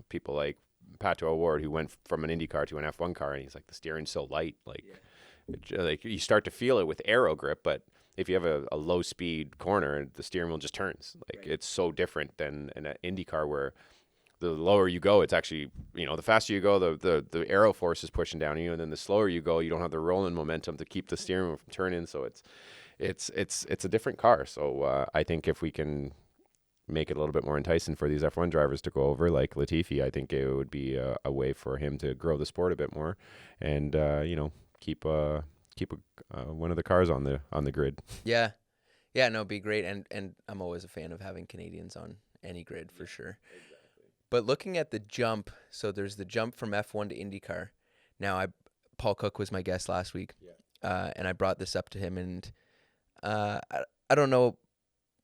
people like Pato O'Ward, who went from an Indy car to an F1 car, and he's like, the steering's so light, like you start to feel it with aero grip, but if you have a low speed corner, the steering wheel just turns. Like, it's so different than an Indy car where the lower you go, it's actually, the faster you go, the aero force is pushing down you, and then the slower you go, you don't have the rolling momentum to keep the steering wheel from turning. So it's a different car. So I think if we can make it a little bit more enticing for these F1 drivers to go over, like Latifi, I think it would be a way for him to grow the sport a bit more, and keep one of the cars on the grid. Yeah, no, it'd be great, and I'm always a fan of having Canadians on any grid for sure. But looking at the jump, so there's the jump from F1 to IndyCar. Now, Paul Cook was my guest last week, and I brought this up to him, and I don't know,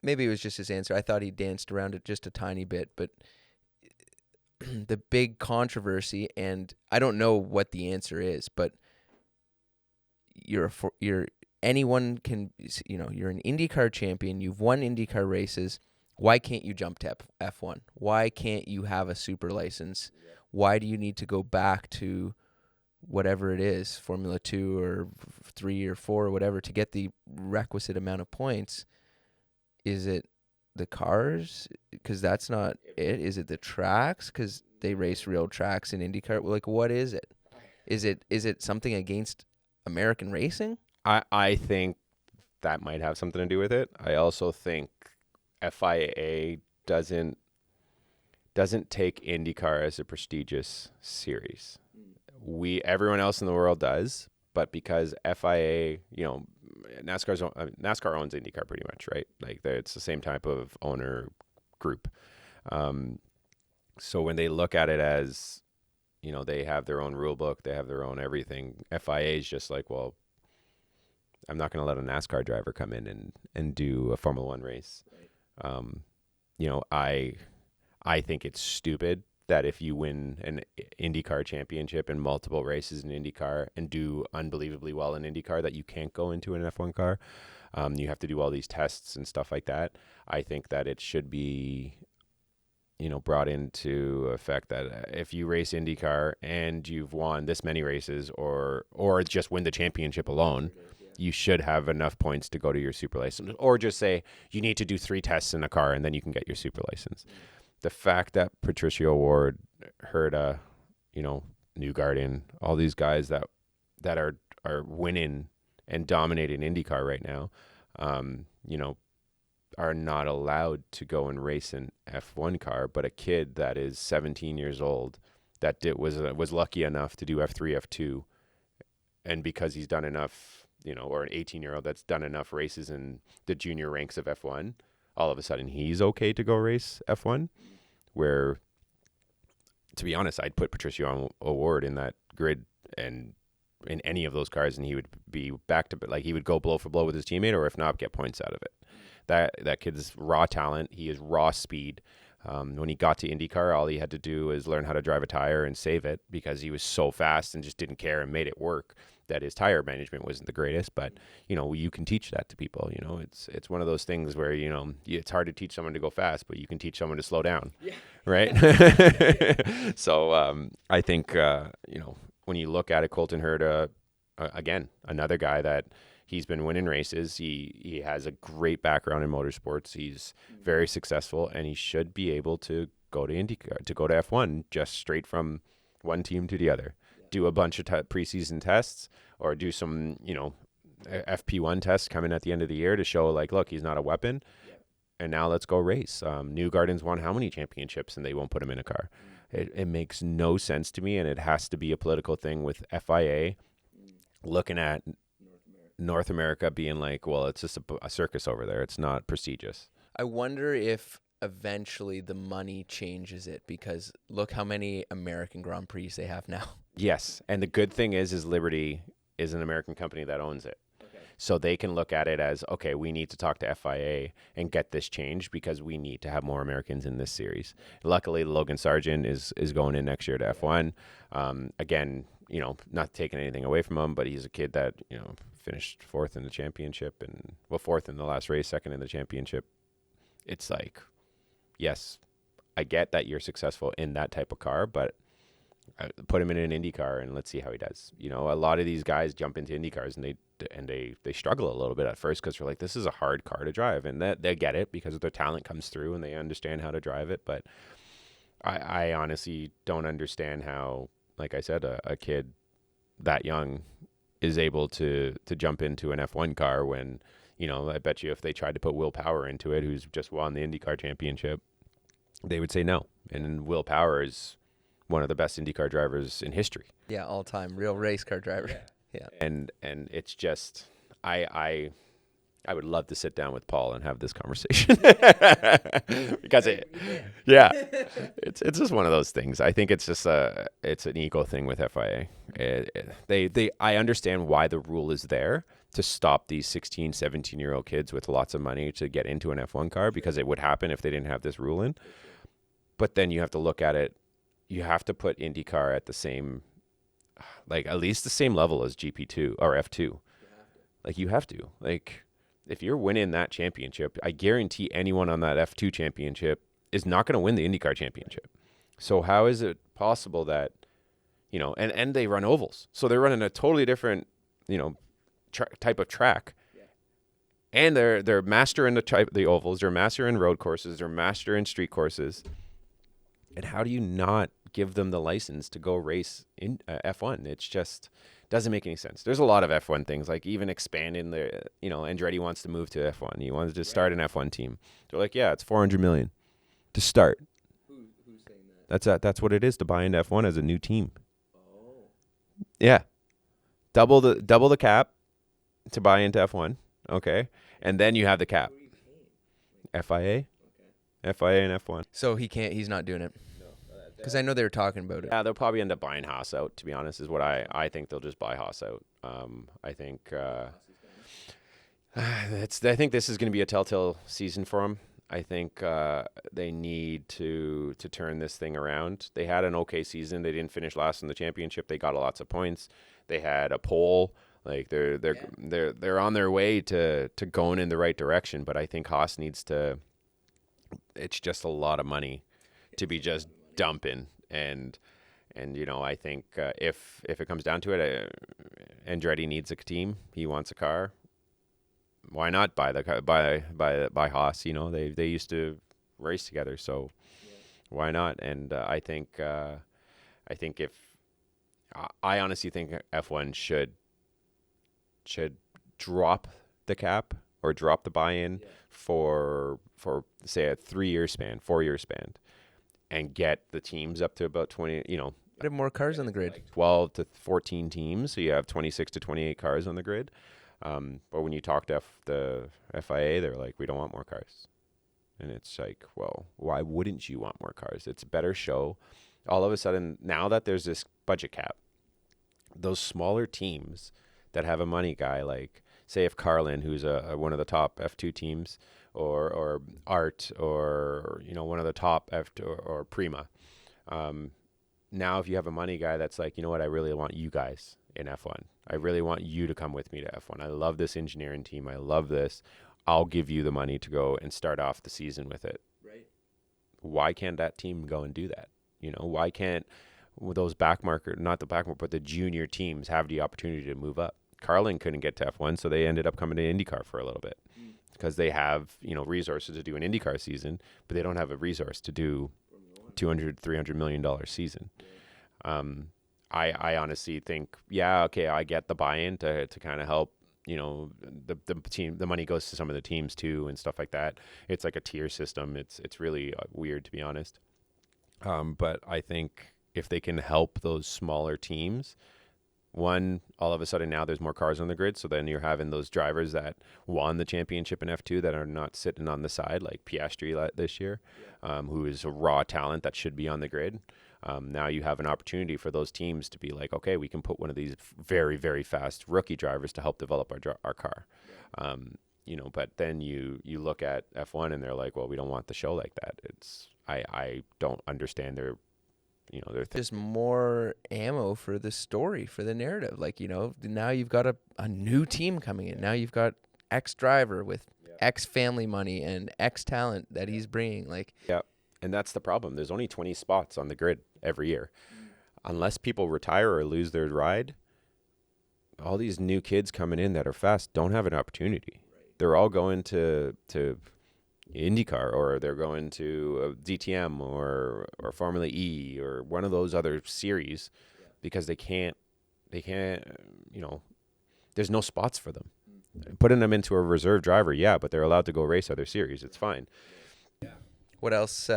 maybe it was just his answer. I thought he danced around it just a tiny bit, but the big controversy, and I don't know what the answer is, but anyone can, you're an IndyCar champion, you've won IndyCar races. Why can't you jump to F1? Why can't you have a super license? Why do you need to go back to whatever it is, Formula 2 or 3 or 4 or whatever, to get the requisite amount of points? Is it the cars? Because that's not it. Is it the tracks? Because they race real tracks in IndyCar. Like, what is it? Is it something against American racing? I think that might have something to do with it. I also think FIA doesn't take IndyCar as a prestigious series. Everyone else in the world does, but because FIA, NASCAR owns IndyCar pretty much, right? Like, it's the same type of owner group. So when they look at it as, they have their own rule book, they have their own everything, FIA is just like, well, I'm not going to let a NASCAR driver come in and do a Formula One race. You know, I think it's stupid that if you win an IndyCar championship and multiple races in IndyCar and do unbelievably well in IndyCar, that you can't go into an F1 car. You have to do all these tests and stuff like that. I think that it should be, you know, brought into effect that if you race IndyCar and you've won this many races or just win the championship alone, you should have enough points to go to your super license, or just say you need to do 3 tests in a car and then you can get your super license. The fact that Patricio Ward, Herta, you know, Newgarden, all these guys that are winning and dominating IndyCar right now, you know, are not allowed to go and race an F1 car, but a kid that is 17 years old that was lucky enough to do F3, F2, and because he's done enough, you know, or an 18-year-old that's done enough races in the junior ranks of F1, all of a sudden he's okay to go race F1, where, to be honest, I'd put Patricio O'Ward in that grid and in any of those cars, and he would be back to, like, he would go blow for blow with his teammate, or if not, get points out of it. That kid's raw talent. He is raw speed. When he got to IndyCar, all he had to do is learn how to drive a tire and save it, because he was so fast and just didn't care and made it work, that his tire management wasn't the greatest. But, you know, you can teach that to people. You know, it's one of those things where, you know, it's hard to teach someone to go fast, but you can teach someone to slow down. Yeah. Right? So I think, you know, when you look at it, Colton Herta, again, another guy that he's been winning races. He has a great background in motorsports. He's very successful, and he should be able to go to IndyCar, to go to F1 just straight from one team to the other. Do a bunch of preseason tests, or do some, you know, FP1 tests coming at the end of the year to show, like, look, he's not a weapon. And now let's go race. Newgarden's won how many championships, and they won't put him in a car? It makes no sense to me, and it has to be a political thing with FIA looking at North America being like, well, it's just a circus over there. It's not prestigious. I wonder if eventually the money changes it, because look how many American Grand Prix they have now. Yes, and the good thing is Liberty is an American company that owns it. Okay. So they can look at it as, okay, we need to talk to FIA and get this changed, because we need to have more Americans in this series. Luckily, Logan Sargent is going in next year to F1. Again, you know, not taking anything away from him, but he's a kid that, you know, finished 4th in the championship, and 4th in the last race, 2nd in the championship. It's like, yes, I get that you're successful in that type of car, but put him in an Indy car and let's see how he does. You know, a lot of these guys jump into Indy cars and they struggle a little bit at first, because they're like, this is a hard car to drive, and that they get it because their talent comes through and they understand how to drive it. But I honestly don't understand how, like I said, a kid that young is able to jump into an F1 car when, you know, I bet you if they tried to put Will Power into it, who's just won the IndyCar championship, they would say no. And Will Power is one of the best IndyCar drivers in history. Yeah, all time, real race car driver. Yeah. And it's just, I would love to sit down with Paul and have this conversation because it's just one of those things. I think it's just it's an ego thing with FIA. I understand why the rule is there, to stop these 16, 17-year-old kids with lots of money to get into an F1 car, because it would happen if they didn't have this rule in. But then you have to look at it. You have to put IndyCar at the same, like at least the same level as GP2 or F2. Like you have to. Like if you're winning that championship, I guarantee anyone on that F2 championship is not going to win the IndyCar championship. So how is it possible that, you know, and they run ovals. So they're running a totally different, you know, type of track. And they're master in the ovals, they're master in road courses, they're master in street courses. And how do you not give them the license to go race in F1? It's just doesn't make any sense. There's a lot of F1 things, like even expanding the, you know, Andretti wants to move to F1. He wants to start an F1 team. They're like, yeah, it's $400 million to start. Who's saying that? That's what it is to buy into F1 as a new team. Oh. Yeah. Double the cap to buy into F1. Okay. And then you have the cap. FIA. Okay. FIA and F1. So he's not doing it. Because I know they were talking about it. Yeah, they'll probably end up buying Haas out, to be honest, is what I think they'll just buy Haas out. I think, I think this is going to be a telltale season for them. I think they need to turn this thing around. They had an okay season. They didn't finish last in the championship. They got lots of points. They had a pole. Like they're on their way to going in the right direction. But I think Haas needs to. It's just a lot of money to be just dumping, and I think if it comes down to it, Andretti needs a team. He wants a car. Why not buy Haas? They used to race together, so why not? And I think if I honestly think F1 should drop the cap or drop the buy-in for say a 3-year span, 4-year span, and get the teams up to about 20. Have more cars on the grid. Like 12 to 14 teams, so you have 26 to 28 cars on the grid. But when you talk to the FIA, they're like, we don't want more cars. And it's like, well, why wouldn't you want more cars? It's a better show. All of a sudden, now that there's this budget cap, those smaller teams that have a money guy, like, say if Carlin, who's one of the top F2 teams, or Art, or one of the top F2, or Prima, now if you have a money guy that's like, you know what, I really want you guys in F1. I really want you to come with me to F1. I love this engineering team. I love this. I'll give you the money to go and start off the season with it. Right. Why can't that team go and do that? Why can't those but the junior teams have the opportunity to move up? Carlin couldn't get to F1, so they ended up coming to IndyCar for a little bit because they have, resources to do an IndyCar season, but they don't have a resource to do $200-300 million season. I honestly think, I get the buy-in to kind of help, the team. The money goes to some of the teams too and stuff like that. It's like a tier system. It's really weird, to be honest. But I think if they can help those smaller teams, one, all of a sudden now there's more cars on the grid. So then you're having those drivers that won the championship in F2 that are not sitting on the side, like Piastri this year, who is a raw talent that should be on the grid. Now you have an opportunity for those teams to be like, okay, we can put one of these very, very fast rookie drivers to help develop our car. But then you look at F1 and they're like, well, we don't want the show like that. I don't understand their just more ammo for the story, for the narrative. Like, now you've got a new team coming in. Now you've got X driver with X family money and X talent that he's bringing. Like, yeah. And that's the problem. There's only 20 spots on the grid every year. Unless people retire or lose their ride, all these new kids coming in that are fast don't have an opportunity. They're all going to IndyCar, or they're going to DTM or Formula E or one of those other series because they can't, there's no spots for them. Putting them into a reserve driver, but they're allowed to go race other series. It's fine. What else?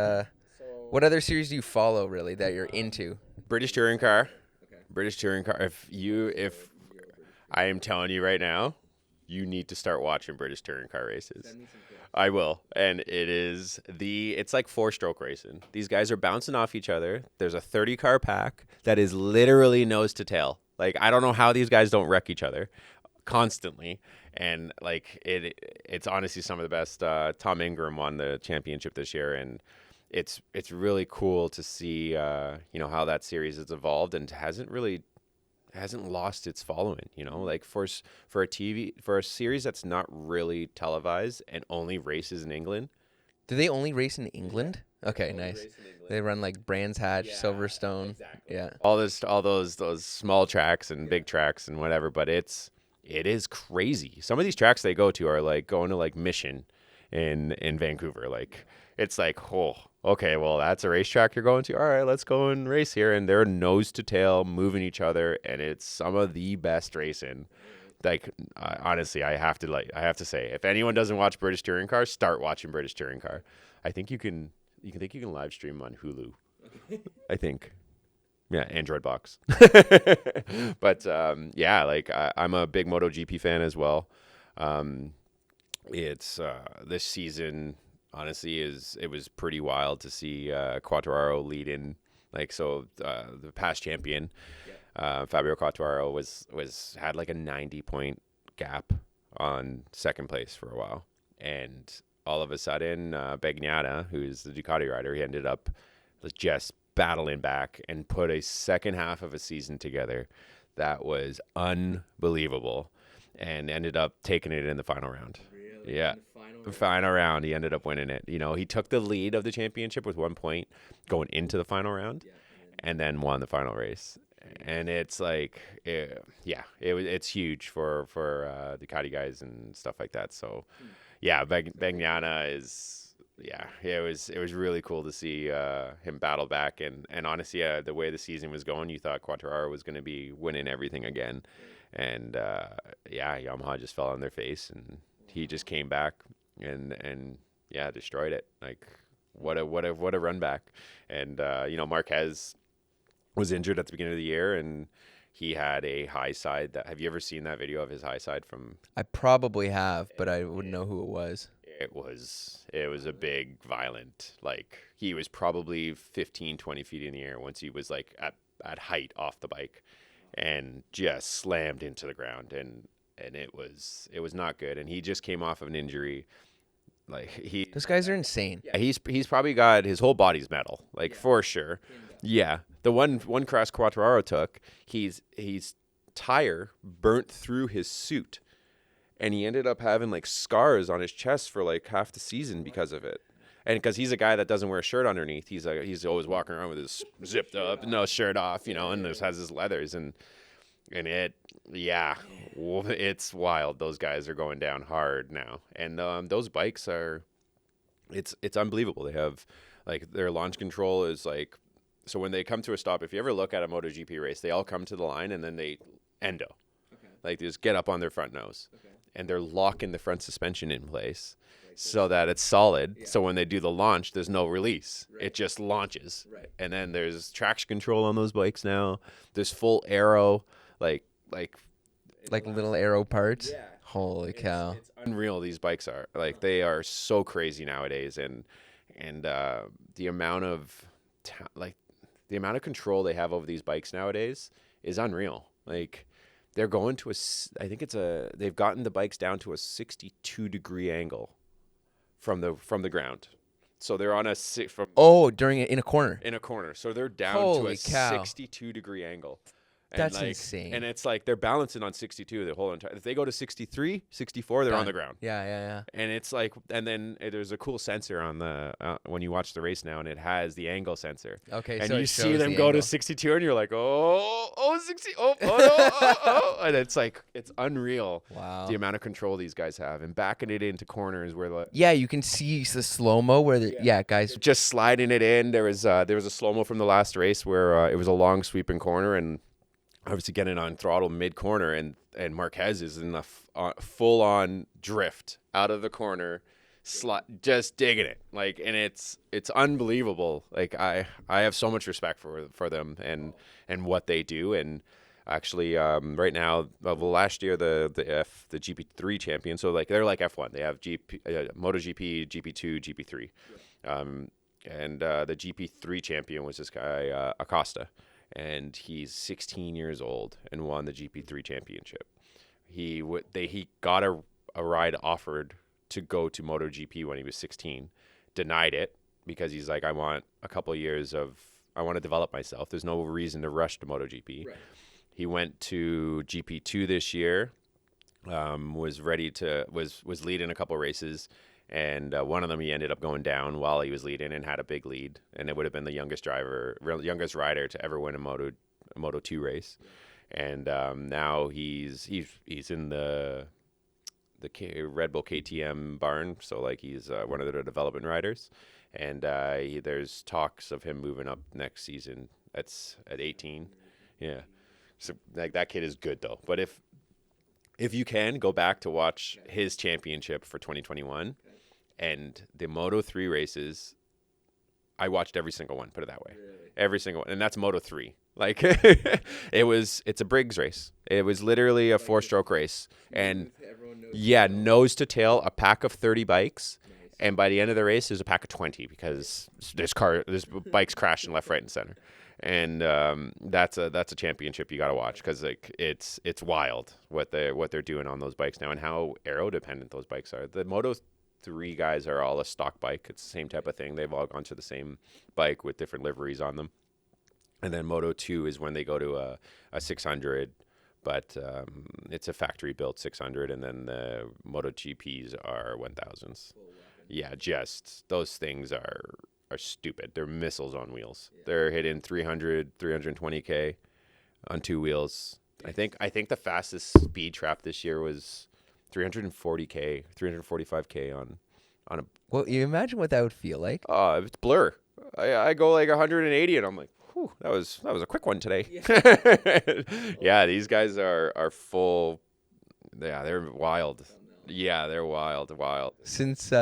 What other series do you follow really that you're into? British Touring Car. Okay. British Touring Car. If I am telling you right now, you need to start watching British Touring Car races. Send me some clips. I will. And it's like 4-stroke racing. These guys are bouncing off each other. There's a 30-car pack that is literally nose to tail. Like, I don't know how these guys don't wreck each other constantly. And like it's honestly some of the best. Tom Ingram won the championship this year, and it's really cool to see how that series has evolved and hasn't lost its following. Like for a series that's not really televised and only races in England. Do they only race in England? Okay, nice. They run like Brands Hatch, Silverstone. Exactly. Yeah. All those small tracks and big tracks and whatever, but it is crazy. Some of these tracks they go to are like going to like Mission in Vancouver. Like, it's like, oh, okay, well, that's a racetrack you're going to. All right, let's go and race here. And they're nose to tail moving each other. And it's some of the best racing. Like, honestly, I have to say, if anyone doesn't watch British Touring Car, start watching British Touring Car. I think you can live stream on Hulu. I think. Yeah, Android box. But I'm a big Moto GP fan as well. It's this season, honestly, it was pretty wild to see Quartararo lead in. Like, so the past champion, Fabio Quartararo had like a 90-point gap on second place for a while. And all of a sudden, Bagnaia, who's the Ducati rider, he ended up just battling back and put a second half of a season together that was unbelievable, and ended up taking it in the final round. Really? Yeah. The final round, he ended up winning it. You know, he took the lead of the championship with 1 point going into the final round, and then won the final race. And it's like, it's huge for Ducati guys and stuff like that. So, yeah, Bagnaia is, it was really cool to see him battle back. And honestly, the way the season was going, you thought Quartararo was going to be winning everything again. And Yamaha just fell on their face, and he just came back and destroyed it. Like, what a run back. And Marquez was injured at the beginning of the year, and he had a high side. Have you ever seen that video of his high side from? I probably have, but I wouldn't know who it was. It was a big, violent, like, he was probably 15, 20 feet in the air once he was like at height off the bike, and just slammed into the ground, and it was not good. And he just came off of an injury. Like, those guys are insane. Yeah, he's probably got his whole body's metal, like, for sure. Yeah, the one crash Quartararo took, he's tire burnt through his suit, and he ended up having like scars on his chest for like half the season because of it. And because he's a guy that doesn't wear a shirt underneath, he's always walking around with his zipped up, no shirt off, and just has his leathers, and it's wild. Those guys are going down hard now, and those bikes are, it's unbelievable. They have, like, their launch control is like, so when they come to a stop, if you ever look at a Moto GP race, they all come to the line and then they endo. Okay. Like, they just get up on their front nose. Okay. And they're locking the front suspension in place so that it's solid. Yeah. So when they do the launch, there's no release. Right. It just launches. Right. And then there's traction control on those bikes now. There's full aero, like little aero parts. Yeah. Holy cow. It's unreal, these bikes are. Like, they are so crazy nowadays, and the amount of the amount of control they have over these bikes nowadays is unreal. Like, they're going to they've gotten the bikes down to a 62-degree angle from the ground. So they're on in a corner. In a corner. So they're down to a 62-degree angle. And that's insane. And it's like they're balancing on 62 the whole entire. If they go to 63, 64, they're on the ground. Yeah. And it's like, and then there's a cool sensor on the when you watch the race now, and it has the angle sensor. Okay, and so you see them go to 62, and you're like, 60, and it's like, it's unreal. Wow. The amount of control these guys have, and backing it into corners where you can see the slow-mo where guys just sliding it in. There was a slow-mo from the last race where it was a long sweeping corner, and obviously getting on throttle mid-corner, and Marquez is in the full-on drift out of the corner, just digging it. Like, and it's unbelievable. Like, I have so much respect for them and what they do. And actually, right now, last year the GP3 champion, so like they're like F1. They have Moto GP, GP2, GP3, and the GP3 champion was this guy Acosta. And he's 16 years old and won the GP3 championship. He got a ride offered to go to Moto GP when he was 16, denied it because he's like, I want a couple of years I want to develop myself. There's no reason to rush to Moto GP. Right. He went to GP2 this year, was leading a couple of races. And one of them, he ended up going down while he was leading and had a big lead. And it would have been the youngest rider to ever win a Moto 2 race. And now he's in the Red Bull KTM barn. So, like, he's one of the development riders. And there's talks of him moving up next season. That's at 18. Yeah. So, like, that kid is good, though. But if you can, go back to watch his championship for 2021. And the Moto 3 races, I watched every single one, put it that way. Really? Every single one. And that's Moto 3. Like, it's a Briggs race. It was literally a 4-stroke race. And, nose to tail, a pack of 30 bikes. Nice. And by the end of the race, there's a pack of 20 because there's bikes crashing left, right, and center. And that's a championship you got to watch, because like it's wild what they're doing on those bikes now and how aero dependent those bikes are. The Moto 3 guys are all a stock bike. It's the same type of thing. They've all gone to the same bike with different liveries on them. And then Moto 2 is when they go to a 600, but it's a factory built 600, and then the Moto GPs are 1000s. Yeah, just those things are stupid. They're missiles on wheels. Yeah. They're hitting 300, 320K on 2 wheels. I think the fastest speed trap this year was 340K, 345K on a. Well, you imagine what that would feel like. It's blur. I go like 180, and I'm like, whew, that was a quick one today. Yeah, yeah, these guys are full. Yeah, they're wild. Yeah, they're wild. Since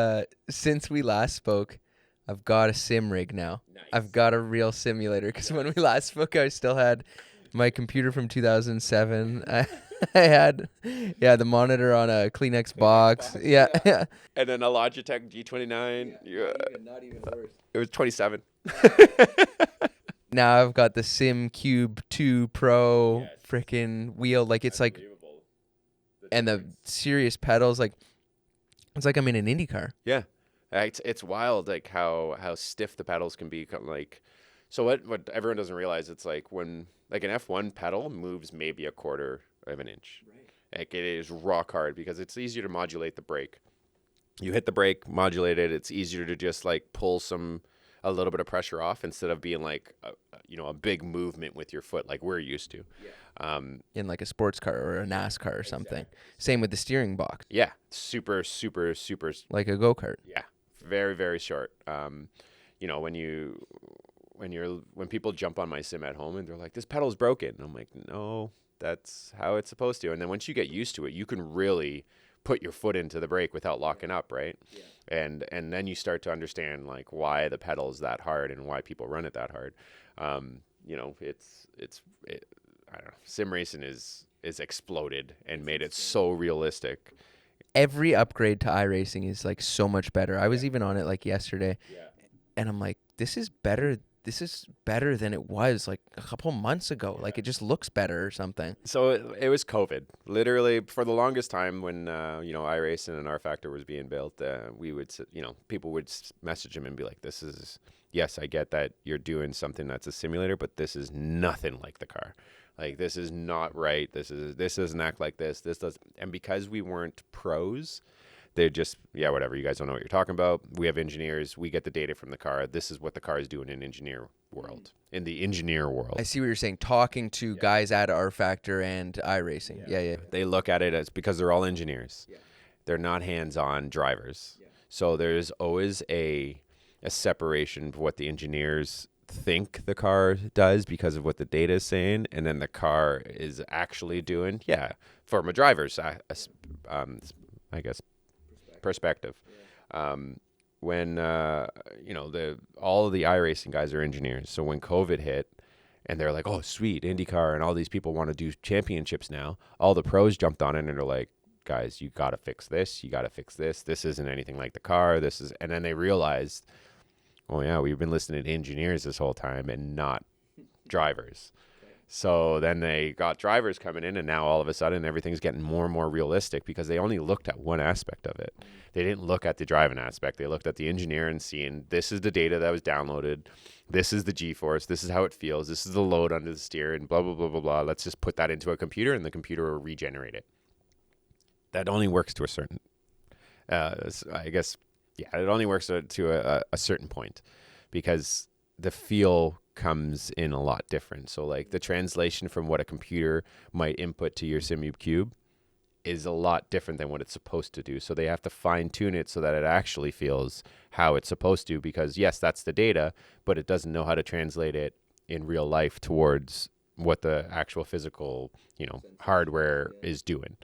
we last spoke, I've got a sim rig now. Nice. I've got a real simulator, because when we last spoke, I still had my computer from 2007. I had, the monitor on a Kleenex box. Yeah. And then a Logitech G29. Yeah. Not even worse. It was 27. Now I've got the Sim Cube 2 Pro freaking wheel. Like, it's like, and the serious pedals, like, it's like I'm in an IndyCar. Yeah. It's wild, like how stiff the pedals can be. Like, so what everyone doesn't realize, it's like when like an F1 pedal moves maybe a quarter of an inch. Right. Like, it is rock hard, because it's easier to modulate the brake. You hit the brake, modulate it. It's easier to just like pull a little bit of pressure off, instead of being like a big movement with your foot like we're used to. Yeah. In like a sports car or a Nascar or something. Exactly. Same with the steering box. Yeah, super like a go kart. Yeah. Very, very short. When people jump on my sim at home and they're like, this pedal's broken, I'm like, no, that's how it's supposed to. And then once you get used to it, you can really put your foot into the brake without locking up, right? Yeah. And then you start to understand like why the pedal is that hard and why people run it that hard. I don't know. Sim racing is exploded and made it so realistic. Every upgrade to iRacing is like so much better. I was even on it like yesterday, and I'm like, this is better. This is better than it was like a couple months ago. Yeah. Like, it just looks better or something. So it was COVID. Literally, for the longest time when iRacing and R Factor was being built, we would people would message him and be like, "This is, yes, I get that you're doing something that's a simulator, but this is nothing like the car. Like, this is not right. This doesn't act like this. This does." And because we weren't pros, they're just, whatever. You guys don't know what you're talking about. We have engineers. We get the data from the car. This is what the car is doing in engineer world. In the engineer world. I see what you're saying. Talking to guys at R Factor and iRacing. Yeah. They look at it as, because they're all engineers. Yeah. They're not hands-on drivers. Yeah. So there's always a separation of what the engineers think the car does because of what the data is saying, and then the car is actually doing. Yeah, from a driver's, I guess, perspective. Yeah. When all of the iRacing guys are engineers, so when COVID hit, and they're like, "Oh, sweet, IndyCar," and all these people want to do championships now, all the pros jumped on it and they're like, "Guys, you got to fix this. You got to fix this. This isn't anything like the car. This is," and then they realized, oh yeah, we've been listening to engineers this whole time and not drivers. So then they got drivers coming in, and now all of a sudden everything's getting more and more realistic because they only looked at one aspect of it. They didn't look at the driving aspect. They looked at the engineer and seeing, this is the data that was downloaded. This is the G-force. This is how it feels. This is the load under the steer, and blah, blah, blah, blah, blah. Let's just put that into a computer, and the computer will regenerate it. That only works to a certain, it only works to a certain point, because the feel comes in a lot different. So like the translation from what a computer might input to your Simu Cube is a lot different than what it's supposed to do. So they have to fine tune it so that it actually feels how it's supposed to, because yes, that's the data, but it doesn't know how to translate it in real life towards what the actual physical, hardware is doing.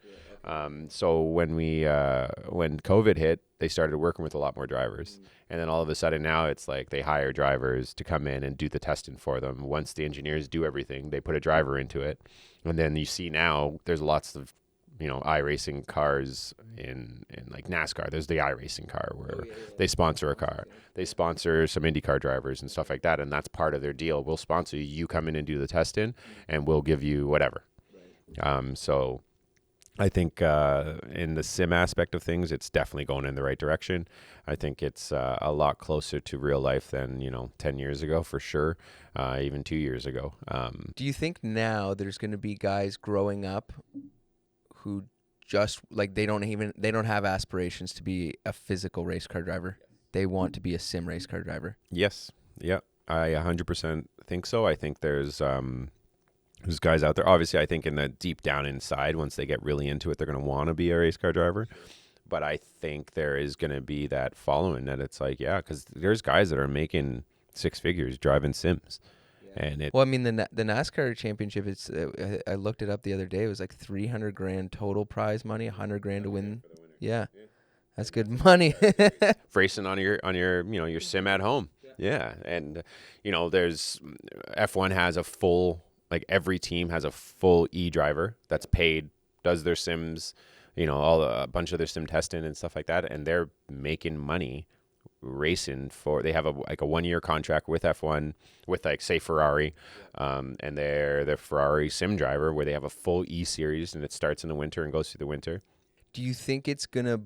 So when COVID hit, they started working with a lot more drivers. And then all of a sudden now it's like they hire drivers to come in and do the testing for them. Once the engineers do everything, they put a driver into it. And then you see now there's lots of iRacing cars in like NASCAR. There's the iRacing car where they sponsor a car. They sponsor some IndyCar drivers and stuff like that, and that's part of their deal. We'll sponsor you. You come in and do the testing, and we'll give you whatever. So I think in the sim aspect of things, it's definitely going in the right direction. I think it's a lot closer to real life than 10 years ago for sure, even 2 years ago. Do you think now there's going to be guys growing up who just like they don't have aspirations to be a physical race car driver? They want to be a sim race car driver. Yes. Yeah. I 100% think so. I think there's guys out there. Obviously, I think in the deep down inside, once they get really into it, they're going to want to be a race car driver. But I think there is going to be that following that it's like, yeah, because there's guys that are making six figures driving sims. And well, I mean, the NASCAR championship, it's I looked it up the other day. It was like $300,000 total prize money, $100,000 to win. Yeah. That's good money. Racing on your sim at home. Yeah. And, there's F1 has a full, like every team has a full e-driver that's paid, does their sims, a bunch of their sim testing and stuff like that. And they're making money racing they have a 1-year contract with F1 with like say Ferrari, and they're Ferrari sim driver where they have a full E-series and it starts in the winter and goes through the winter. Do you think it's going to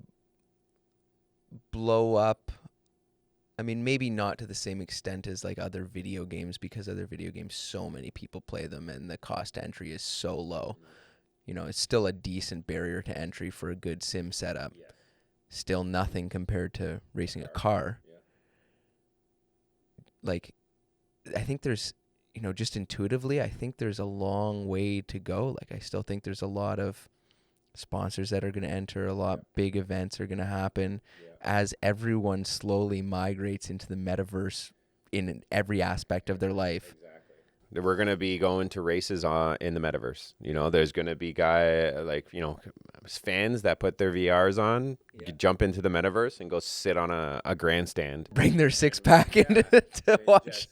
blow up? I mean, maybe not to the same extent as like other video games, because other video games, so many people play them and the cost to entry is so low. It's still a decent barrier to entry for a good sim setup. Still nothing compared to racing a car. Like, I think there's, just intuitively, I think there's a long way to go. Like, I still think there's a lot of sponsors that are going to enter, a lot big events are going to happen as everyone slowly migrates into the metaverse in every aspect of their life. We're going to be going to races in the metaverse. There's going to be fans that put their VRs on, jump into the metaverse and go sit on a grandstand. Bring their six-pack in to watch.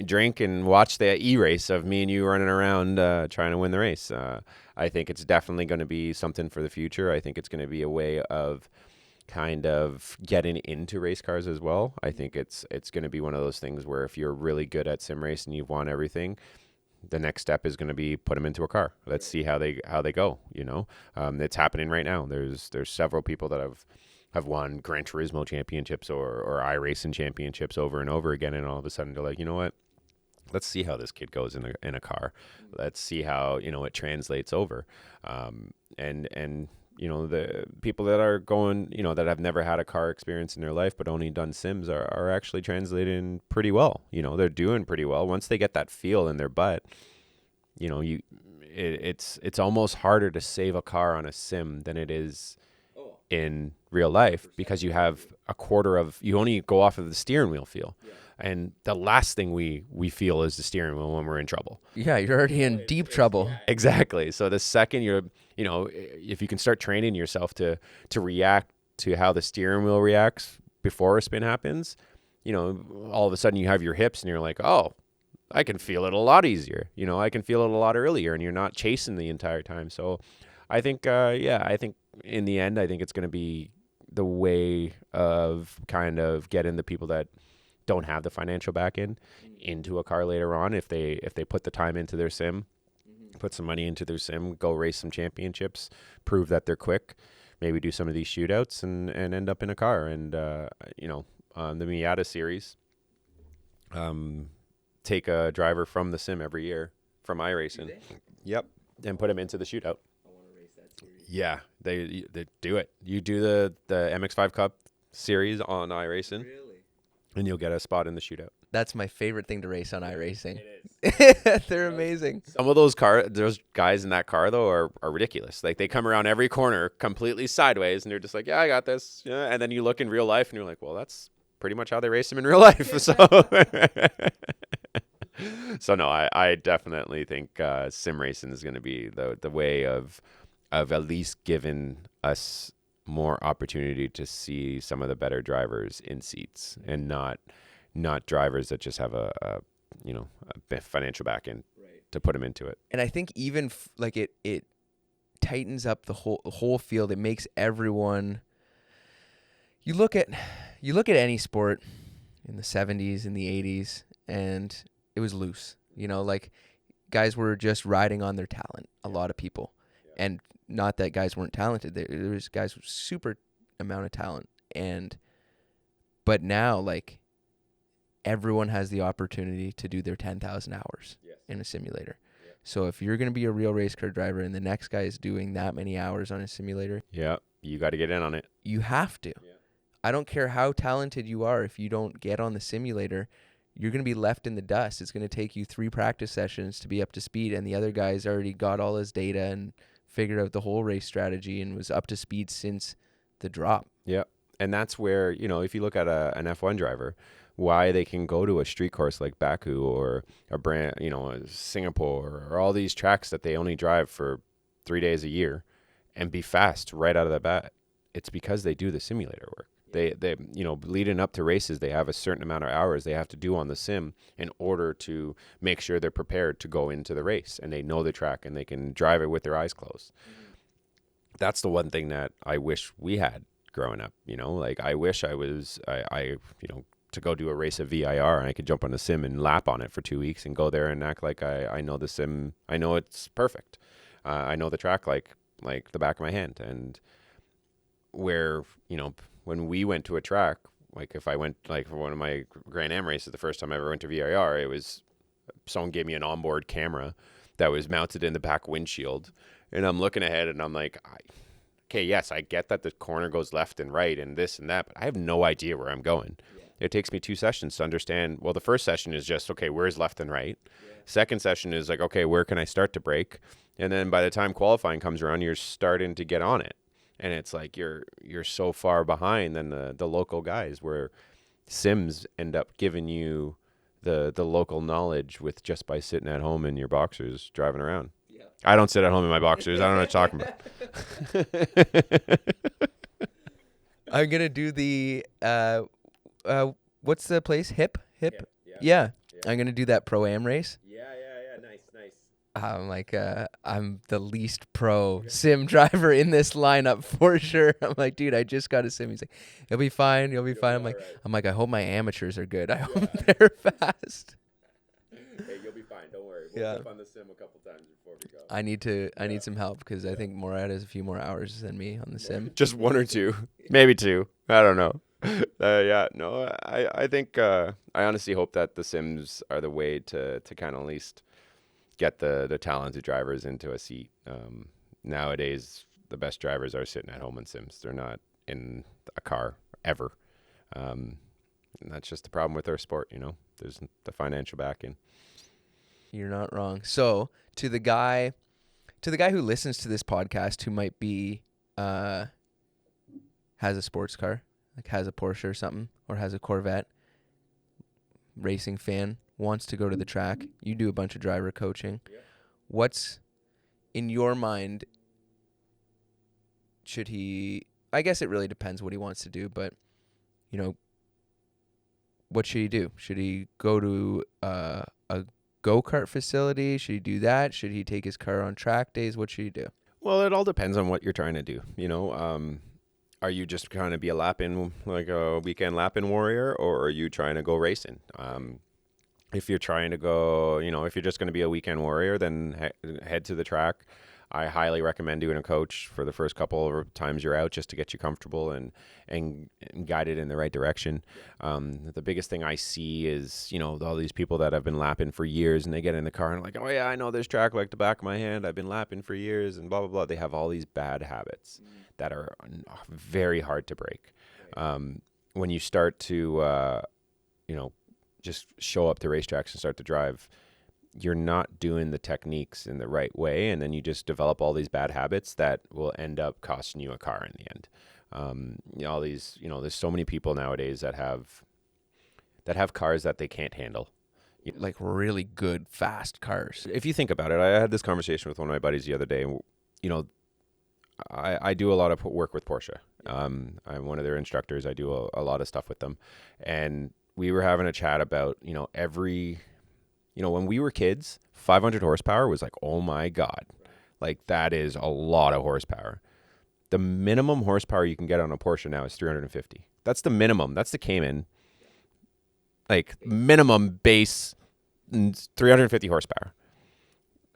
Drink and watch the e-race of me and you running around trying to win the race. I think it's definitely going to be something for the future. I think it's going to be a way of kind of getting into race cars as well. I think it's going to be one of those things where if you're really good at sim race and you've won everything, the next step is going to be put them into a car. Let's see how they go. It's happening right now. There's several people that have won Gran Turismo championships or iRacing championships over and over again, and all of a sudden they're like, you know what? Let's see how this kid goes in a car. Let's see how it translates over. And the people that are going, that have never had a car experience in their life but only done sims are actually translating pretty well. They're doing pretty well. Once they get that feel in their butt, it's almost harder to save a car on a sim than it is in real life, because you have you only go off of the steering wheel feel. And the last thing we feel is the steering wheel when we're in trouble. Yeah, you're already in deep trouble. Exactly. So the second if you can start training yourself to react to how the steering wheel reacts before a spin happens, all of a sudden you have your hips and you're like, oh, I can feel it a lot easier. I can feel it a lot earlier, and you're not chasing the entire time. So I think, I think in the end, I think it's going to be the way of kind of getting the people that don't have the financial back end into a car later on. If they put the time into their sim, put some money into their sim, go race some championships, prove that they're quick, maybe do some of these shootouts and end up in a car. And, the Miata series, take a driver from the sim every year from iRacing. Yep. And put him into the shootout. Yeah, they do it. You do the MX-5 Cup series on iRacing, and you'll get a spot in the shootout. That's my favorite thing to race on iRacing. It is. They're amazing. Some of those guys in that car, though, are ridiculous. Like, they come around every corner completely sideways, and they're just like, yeah, I got this. Yeah. And then you look in real life, and you're like, well, that's pretty much how they race them in real life. So no, I definitely think sim racing is going to be the way of at least giving us more opportunity to see some of the better drivers in seats, and not drivers that just have a financial back end to put them into it. And I think even it tightens up the whole field. It makes everyone. You look at any sport in the 70s, in the 80s, and it was loose. You know, like guys were just riding on their talent. A lot of people, and not that guys weren't talented. There was guys with super amount of talent, but now like everyone has the opportunity to do their 10,000 hours in a simulator. So if you're going to be a real race car driver and the next guy is doing that many hours on a simulator, you got to get in on it. You have to. I don't care how talented you are. If you don't get on the simulator, you're going to be left in the dust. It's going to take you 3 practice sessions to be up to speed, and the other guy's already got all his data and figured out the whole race strategy and was up to speed since the drop. Yeah. And that's where, you know, if you look at an F1 driver, why they can go to a street course like Baku or a brand, you know, Singapore, or all these tracks that they only drive for 3 days a year and be fast right out of the bat. It's because they do the simulator work. They you know, leading up to races, they have a certain amount of hours they have to do on the sim in order to make sure they're prepared to go into the race, and they know the track and they can drive it with their eyes closed. That's the one thing that I wish we had growing up, you know, like I wish I you know, to go do a race at VIR and I could jump on the sim and lap on it for 2 weeks and go there and act like I know the sim. I know it's perfect. I know the track like the back of my hand. And where, you know, when we went to a track, like if I went like for one of my Grand Am races, the first time I ever went to VIR, it was someone gave me an onboard camera that was mounted in the back windshield. And I'm looking ahead and I'm like, okay, yes, I get that the corner goes left and right and this and that, but I have no idea where I'm going. It takes me 2 sessions to understand. Well, the first session is just, okay, where's left and right? Second session is like, okay, where can I start to brake? And then by the time qualifying comes around, you're starting to get on it. And it's like you're so far behind than the local guys, where sims end up giving you the local knowledge with just by sitting at home in your boxers driving around. Yeah. I don't sit at home in my boxers. I don't know what you're talking about. I'm going to do the what's the place? Hip? Yeah. I'm going to do that Pro-Am race. Yeah. Nice. I'm like, I'm the least pro sim driver in this lineup for sure. I'm like, dude, I just got a sim. He's like, you'll be fine. You'll be fine. I'm like, I hope my amateurs are good. I hope they're fast. Hey, you'll be fine. Don't worry. We'll jump on the sim a couple times before we go. I need some help because I think Morad has a few more hours than me on the sim. Just 1 or 2, maybe 2. I don't know. I think I honestly hope that the sims are the way to kind of at least get the talented drivers into a seat. Nowadays, the best drivers are sitting at home in sims. They're not in a car ever. And that's just the problem with our sport, you know. There's the financial backing. You're not wrong. So to the guy who listens to this podcast who might be has a sports car, like has a Porsche or something, or has a Corvette, racing fan, wants to go to the track. You do a bunch of driver coaching. Yeah. What's in your mind? Should he? I guess it really depends what he wants to do, but you know, what should he do? Should he go to a go-kart facility? Should he do that? Should he take his car on track days? What should he do? Well, it all depends on what you're trying to do. You know, are you just trying to be like a weekend lapping warrior, or are you trying to go racing? If you're trying to go, you know, if you're just going to be a weekend warrior, then head to the track. I highly recommend doing a coach for the first couple of times you're out, just to get you comfortable and guided in the right direction. The biggest thing I see is, you know, all these people that have been lapping for years, and they get in the car and like, oh yeah, I know this track like the back of my hand. I've been lapping for years and blah, blah, blah. They have all these bad habits that are very hard to break. When you start to, you know, just show up to racetracks and start to drive, you're not doing the techniques in the right way, and then you just develop all these bad habits that will end up costing you a car in the end. You know, all these, you know, there's so many people nowadays that have cars that they can't handle. Like really good, fast cars. If you think about it, I had this conversation with one of my buddies the other day. You know, I do a lot of work with Porsche. I'm one of their instructors. I do a lot of stuff with them. And we were having a chat about, you know, when we were kids, 500 horsepower was like, oh my God. Like, that is a lot of horsepower. The minimum horsepower you can get on a Porsche now is 350. That's the minimum. That's the Cayman. Like, minimum base 350 horsepower.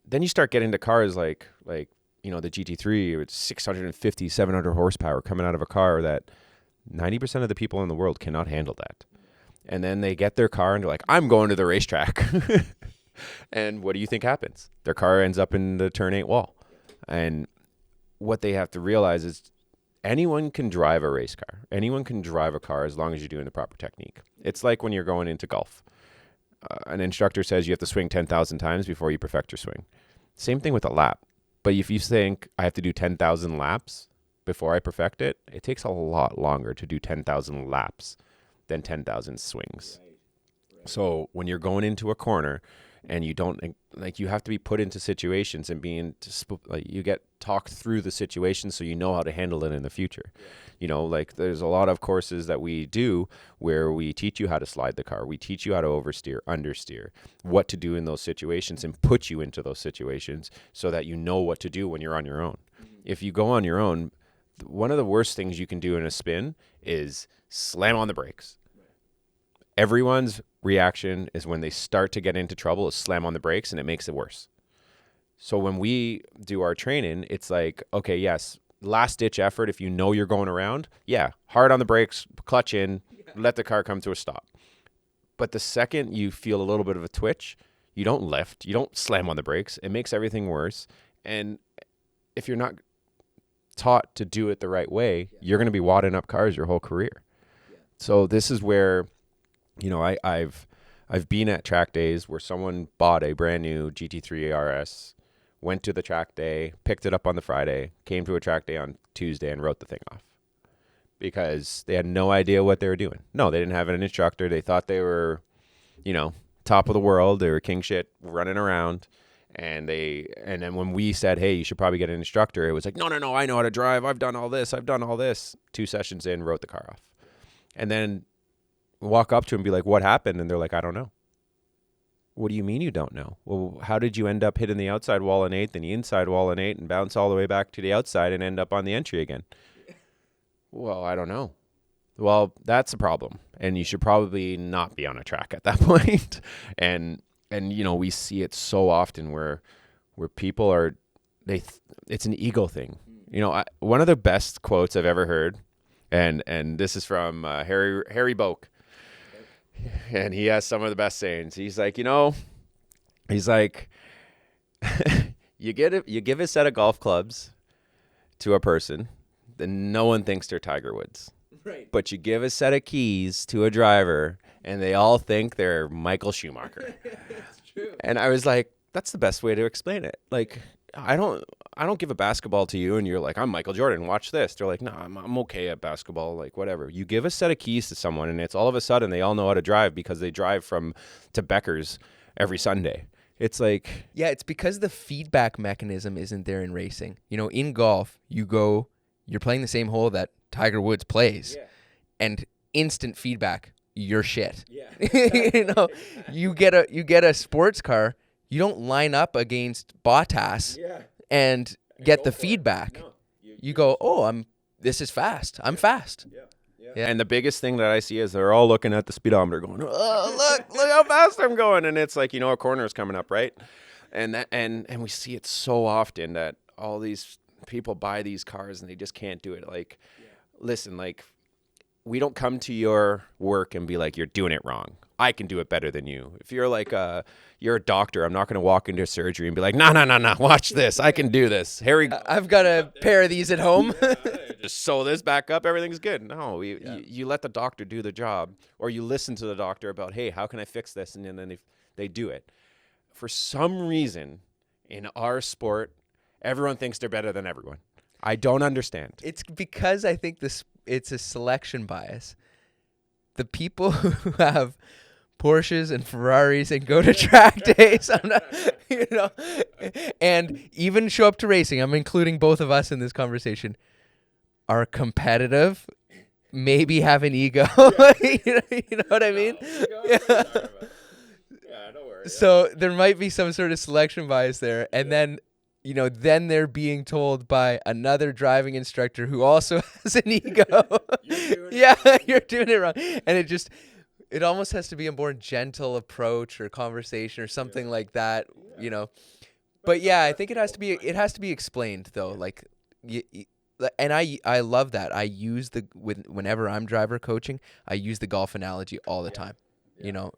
Then you start getting to cars like the GT3, it's 650, 700 horsepower coming out of a car that 90% of the people in the world cannot handle that. And then they get their car and they're like, I'm going to the racetrack. And what do you think happens? Their car ends up in the turn 8 wall. And what they have to realize is anyone can drive a race car. Anyone can drive a car as long as you're doing the proper technique. It's like when you're going into golf. An instructor says you have to swing 10,000 times before you perfect your swing. Same thing with a lap. But if you think I have to do 10,000 laps before I perfect it, it takes a lot longer to do 10,000 laps than 10,000 swings. Right. So when you're going into a corner and you don't, like, you have to be put into situations and you get talked through the situation so you know how to handle it in the future. Yeah. You know, like, there's a lot of courses that we do where we teach you how to slide the car. We teach you how to oversteer, understeer, what to do in those situations and put you into those situations so that you know what to do when you're on your own. Mm-hmm. If you go on your own, one of the worst things you can do in a spin is slam on the brakes. Right. Everyone's reaction is when they start to get into trouble is slam on the brakes, and it makes it worse. So when we do our training, it's like, okay, yes, last ditch effort. If you know you're going around, yeah, hard on the brakes, clutch in, let the car come to a stop. But the second you feel a little bit of a twitch, you don't lift, you don't slam on the brakes. It makes everything worse. And if you're not taught to do it the right way, you're going to be wadding up cars your whole career. So this is where, you know, I've been at track days where someone bought a brand new GT3 RS, went to the track day, picked it up on the Friday, came to a track day on Tuesday and wrote the thing off because they had no idea what they were doing. No, they didn't have an instructor. They thought they were, you know, top of the world. They were king shit running around. And then when we said, hey, you should probably get an instructor, it was like, no, I know how to drive. I've done all this. 2 sessions in, wrote the car off. And then walk up to him and be like, what happened? And they're like, I don't know. What do you mean you don't know? Well, how did you end up hitting the outside wall in 8th and the inside wall in 8 and bounce all the way back to the outside and end up on the entry again? Well, I don't know. Well, that's a problem. And you should probably not be on a track at that point. And you know, we see it so often where people are, it's an ego thing. You know, one of the best quotes I've ever heard, and this is from Harry Boak, and he has some of the best sayings. He's like, you give a set of golf clubs to a person, then no one thinks they're Tiger Woods. Right. But you give a set of keys to a driver, and they all think they're Michael Schumacher. That's true. And I was like, that's the best way to explain it. Like, I don't give a basketball to you, and you're like, I'm Michael Jordan. Watch this. They're like, no, I'm okay at basketball. Like, whatever. You give a set of keys to someone, and it's all of a sudden they all know how to drive because they drive to Becker's every Sunday. It's like, yeah, it's because the feedback mechanism isn't there in racing. You know, in golf, you're playing the same hole that Tiger Woods plays, and instant feedback, you're shit. Yeah. You know, you get a sports car, you don't line up against Bottas and get the feedback. No, you go, this is fast. I'm fast. Yeah. And the biggest thing that I see is they're all looking at the speedometer going, oh, look how fast I'm going. And it's like, you know, a corner is coming up, right? And we see it so often that all these people buy these cars and they just can't do it. Like, listen, like, we don't come to your work and be like, you're doing it wrong. I can do it better than you. If you're like you're a doctor, I'm not going to walk into surgery and be like, no, watch this. I can do this. Harry, I've got a pair of these at home. Just sew this back up. Everything's good. No, you let the doctor do the job, or you listen to the doctor about, hey, how can I fix this? And then they do it. For some reason, in our sport, everyone thinks they're better than everyone. I don't understand. It's because I think it's a selection bias. The people who have Porsches and Ferraris and go to track days, and even show up to racing, I'm including both of us in this conversation, are competitive, maybe have an ego. You know what I mean? Yeah, don't worry. So there might be some sort of selection bias there. And then then they're being told by another driving instructor who also has an ego. You're doing it wrong. And it almost has to be a more gentle approach or conversation or something like that, But yeah, I think it has to be explained though. Like, and I love that. I use whenever I'm driver coaching, I use the golf analogy all the time.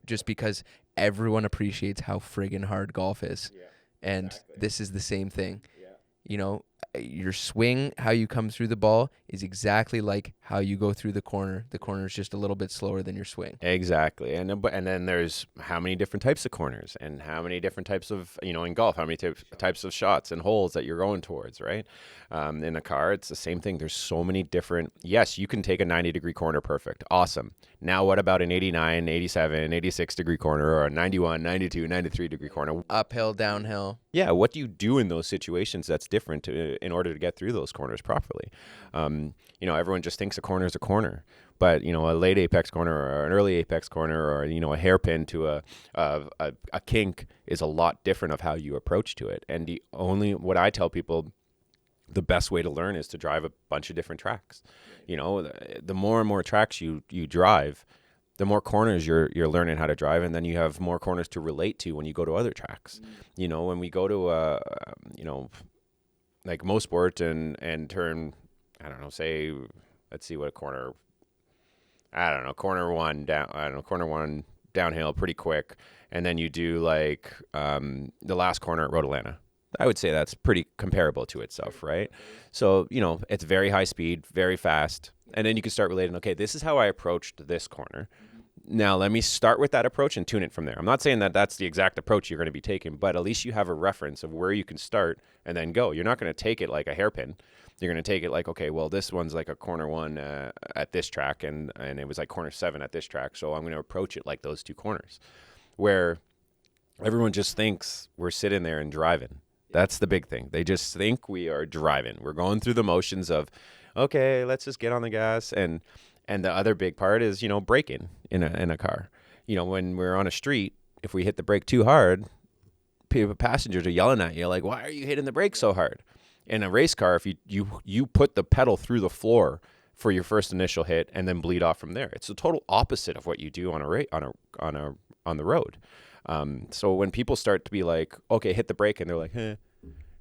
Just because everyone appreciates how friggin' hard golf is. And this is the same thing. Your swing, how you come through the ball, is exactly like how you go through the corner. The corner is just a little bit slower than your swing. Exactly. And then there's how many different types of corners and how many different types of, in golf, how many types of shots and holes that you're going towards, right? In a car, it's the same thing. There's so many different, yes, you can take a 90-degree corner perfect. Awesome. Now what about an 89, 87, 86-degree corner or a 91, 92, 93-degree corner? Uphill, downhill. Yeah, what do you do in those situations that's different in order to get through those corners properly? Everyone just thinks a corner is a corner, but a late apex corner or an early apex corner or a hairpin to a kink is a lot different of how you approach to it. And what I tell people, the best way to learn is to drive a bunch of different tracks. The more and more tracks you drive, the more corners you're learning how to drive, and then you have more corners to relate to when you go to other tracks. When we go to like most sport and turn, I don't know, say, let's see what corner, corner one downhill pretty quick, and then you do like the last corner at Road Atlanta. I would say that's pretty comparable to itself, right? So, it's very high speed, very fast, and then you can start relating, okay, this is how I approached this corner. Now, let me start with that approach and tune it from there. I'm not saying that that's the exact approach you're going to be taking, but at least you have a reference of where you can start and then go. You're not going to take it like a hairpin. You're going to take it like, okay, well, this one's like a corner 1 at this track, and it was like corner 7 at this track, so I'm going to approach it like those two corners, where everyone just thinks we're sitting there and driving. That's the big thing. They just think we are driving. We're going through the motions of, okay, let's just get on the gas. And the other big part is, braking in a car. When we're on a street, if we hit the brake too hard, passengers are yelling at you like, why are you hitting the brake so hard? In a race car, if you put the pedal through the floor for your first initial hit and then bleed off from there. It's the total opposite of what you do on the road. So when people start to be like, okay, hit the brake, and they're like, you're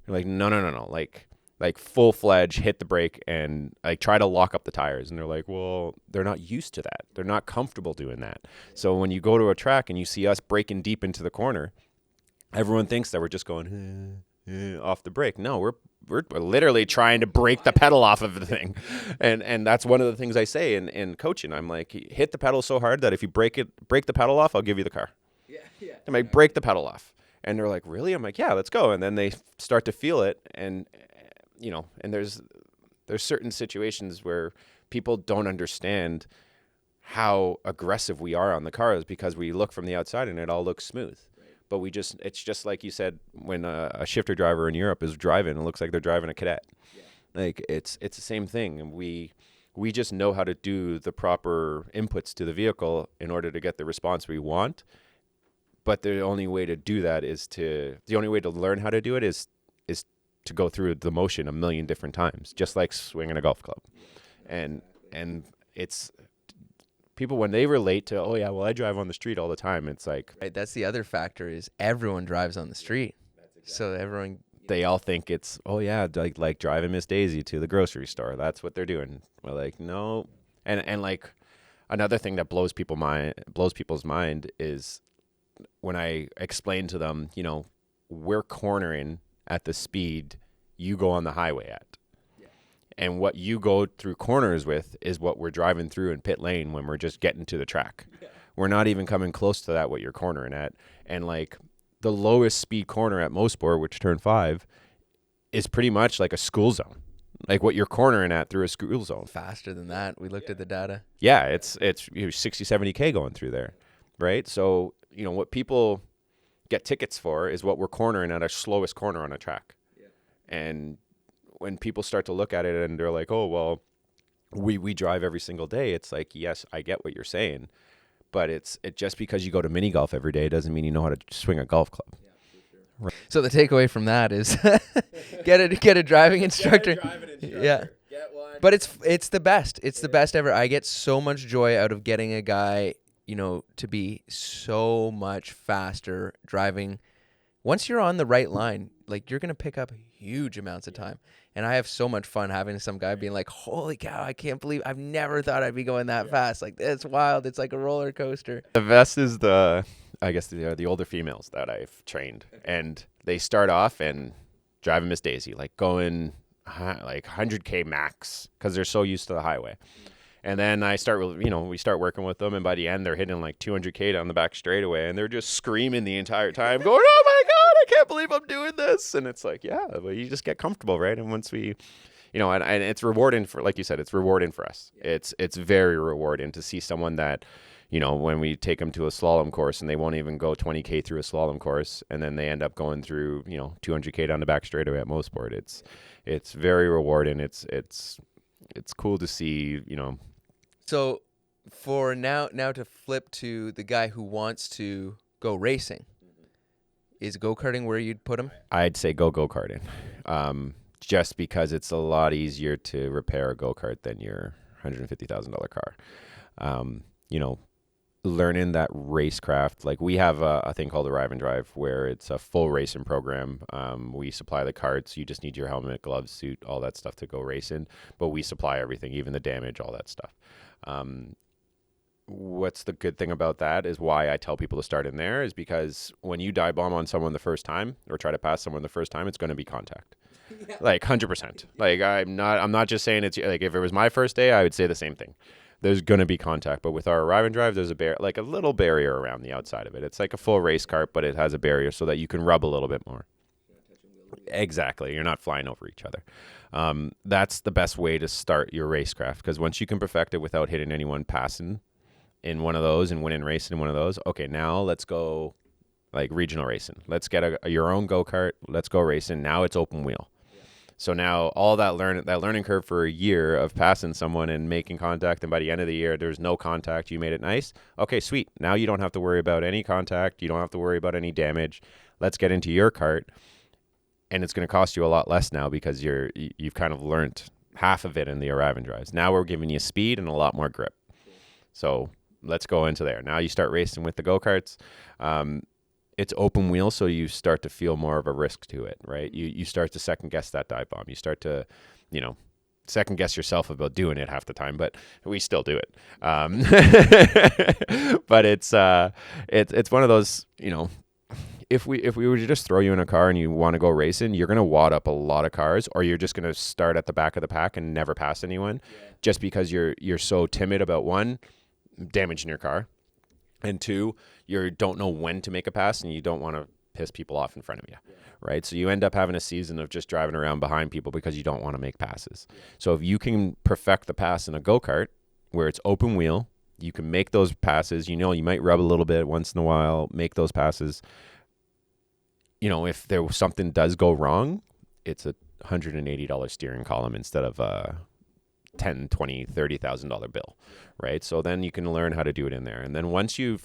like, no, like full-fledged hit the brake and like try to lock up the tires. And they're like, well, they're not used to that. They're not comfortable doing that. So when you go to a track and you see us braking deep into the corner, everyone thinks that we're just going off the brake. No, we're literally trying to break the pedal off of the thing. And that's one of the things I say in coaching. I'm like, hit the pedal so hard that if you break the pedal off, I'll give you the car. Yeah. I'm like, break the pedal off. And they're like, really? I'm like, yeah, let's go. And then they start to feel it. And, and there's certain situations where people don't understand how aggressive we are on the cars because we look from the outside and it all looks smooth. Right. But it's just like you said, when a shifter driver in Europe is driving, it looks like they're driving a cadet. Yeah. Like it's the same thing. And we just know how to do the proper inputs to the vehicle in order to get the response we want. But the only way to do that the only way to learn how to do it is to go through the motion a million different times, just like swinging a golf club. And it's people, when they relate to, oh yeah, well, I drive on the street all the time. It's like, right, that's the other factor is everyone drives on the street. So they all think it's, oh yeah, like driving Miss Daisy to the grocery store. That's what they're doing. We're like, no. And like another thing that blows people's mind is when I explain to them, we're cornering at the speed you go on the highway at. Yeah. And what you go through corners with is what we're driving through in pit lane when we're just getting to the track. Yeah. We're not even coming close to that, what you're cornering at. And like the lowest speed corner at most sport, which turn 5, is pretty much like a school zone. Like what you're cornering at through a school zone. Faster than that. We looked at the data. Yeah, it's 60, 70K going through there, right? So, what people get tickets for is what we're cornering at our slowest corner on a track. Yeah. And when people start to look at it and they're like, oh, well, we drive every single day. It's like, yes, I get what you're saying, but it just because you go to mini golf every day doesn't mean you know how to swing a golf club. Yeah, for sure. So the takeaway from that is get a driving instructor. Yeah. Get one. But it's the best. It's the best ever. I get so much joy out of getting a guy, to be so much faster driving. Once you're on the right line, like, you're going to pick up huge amounts of time. And I have so much fun having some guy being like, holy cow, I can't believe I've never thought I'd be going that fast. Like, it's wild. It's like a roller coaster. The best is the older females that I've trained. And they start off and driving Miss Daisy, like going like 100K max because they're so used to the highway. And then we start working with them, and by the end, they're hitting like 200K down the back straightaway, and they're just screaming the entire time, going, oh my God, I can't believe I'm doing this. And it's like, yeah, but you just get comfortable, right? And once we, and it's rewarding for, like you said, it's rewarding for us. It's very rewarding to see someone that, when we take them to a slalom course and they won't even go 20K through a slalom course, and then they end up going through, 200K down the back straightaway at Mosport. It's very rewarding. It's cool to see, So for now to flip to the guy who wants to go racing, is go-karting where you'd put him? I'd say go-karting, just because it's a lot easier to repair a go-kart than your $150,000 car. Learning that racecraft, like we have a thing called Arrive and Drive where it's a full racing program. We supply the carts. You just need your helmet, gloves, suit, all that stuff to go racing, but we supply everything, even the damage, all that stuff. What's the good thing about that is why I tell people to start in there is because when you dive bomb on someone the first time or try to pass someone the first time, it's going to be contact. Like 100%. Like I'm not just saying it's like, if it was my first day, I would say the same thing. There's going to be contact, but with our Arrive and Drive, there's a little barrier around the outside of it. It's like a full race cart, but it has a barrier so that you can rub a little bit more. Exactly. You're not flying over each other. That's the best way to start your racecraft, because once you can perfect it without hitting anyone passing in one of those and winning racing in one of those, okay, now let's go like regional racing. Let's get your own go-kart. Let's go racing. Now it's open wheel. So now all that learning curve for a year of passing someone and making contact, and by the end of the year, there's no contact. You made it nice. Okay, sweet. Now you don't have to worry about any contact. You don't have to worry about any damage. Let's get into your cart. And it's going to cost you a lot less now because you've kind of learned half of it in the Arrive and Drives. Now we're giving you speed and a lot more grip. So let's go into there. Now you start racing with the go-karts. It's open wheel, so you start to feel more of a risk to it, right? You start to second guess that dive bomb. You start to, second guess yourself about doing it half the time, but we still do it. But it's one of those, if we were to just throw you in a car and you want to go racing, you're going to wad up a lot of cars, or you're just going to start at the back of the pack and never pass anyone, just because you're so timid about, one, damaging your car, and two, you don't know when to make a pass and you don't want to piss people off in front of you, right? So you end up having a season of just driving around behind people because you don't want to make passes. So if you can perfect the pass in a go-kart where it's open wheel, you can make those passes. You might rub a little bit once in a while, make those passes. If something does go wrong, it's a $180 steering column instead of a $10,000, $20,000, $30,000 bill, right? So then you can learn how to do it in there. And then once you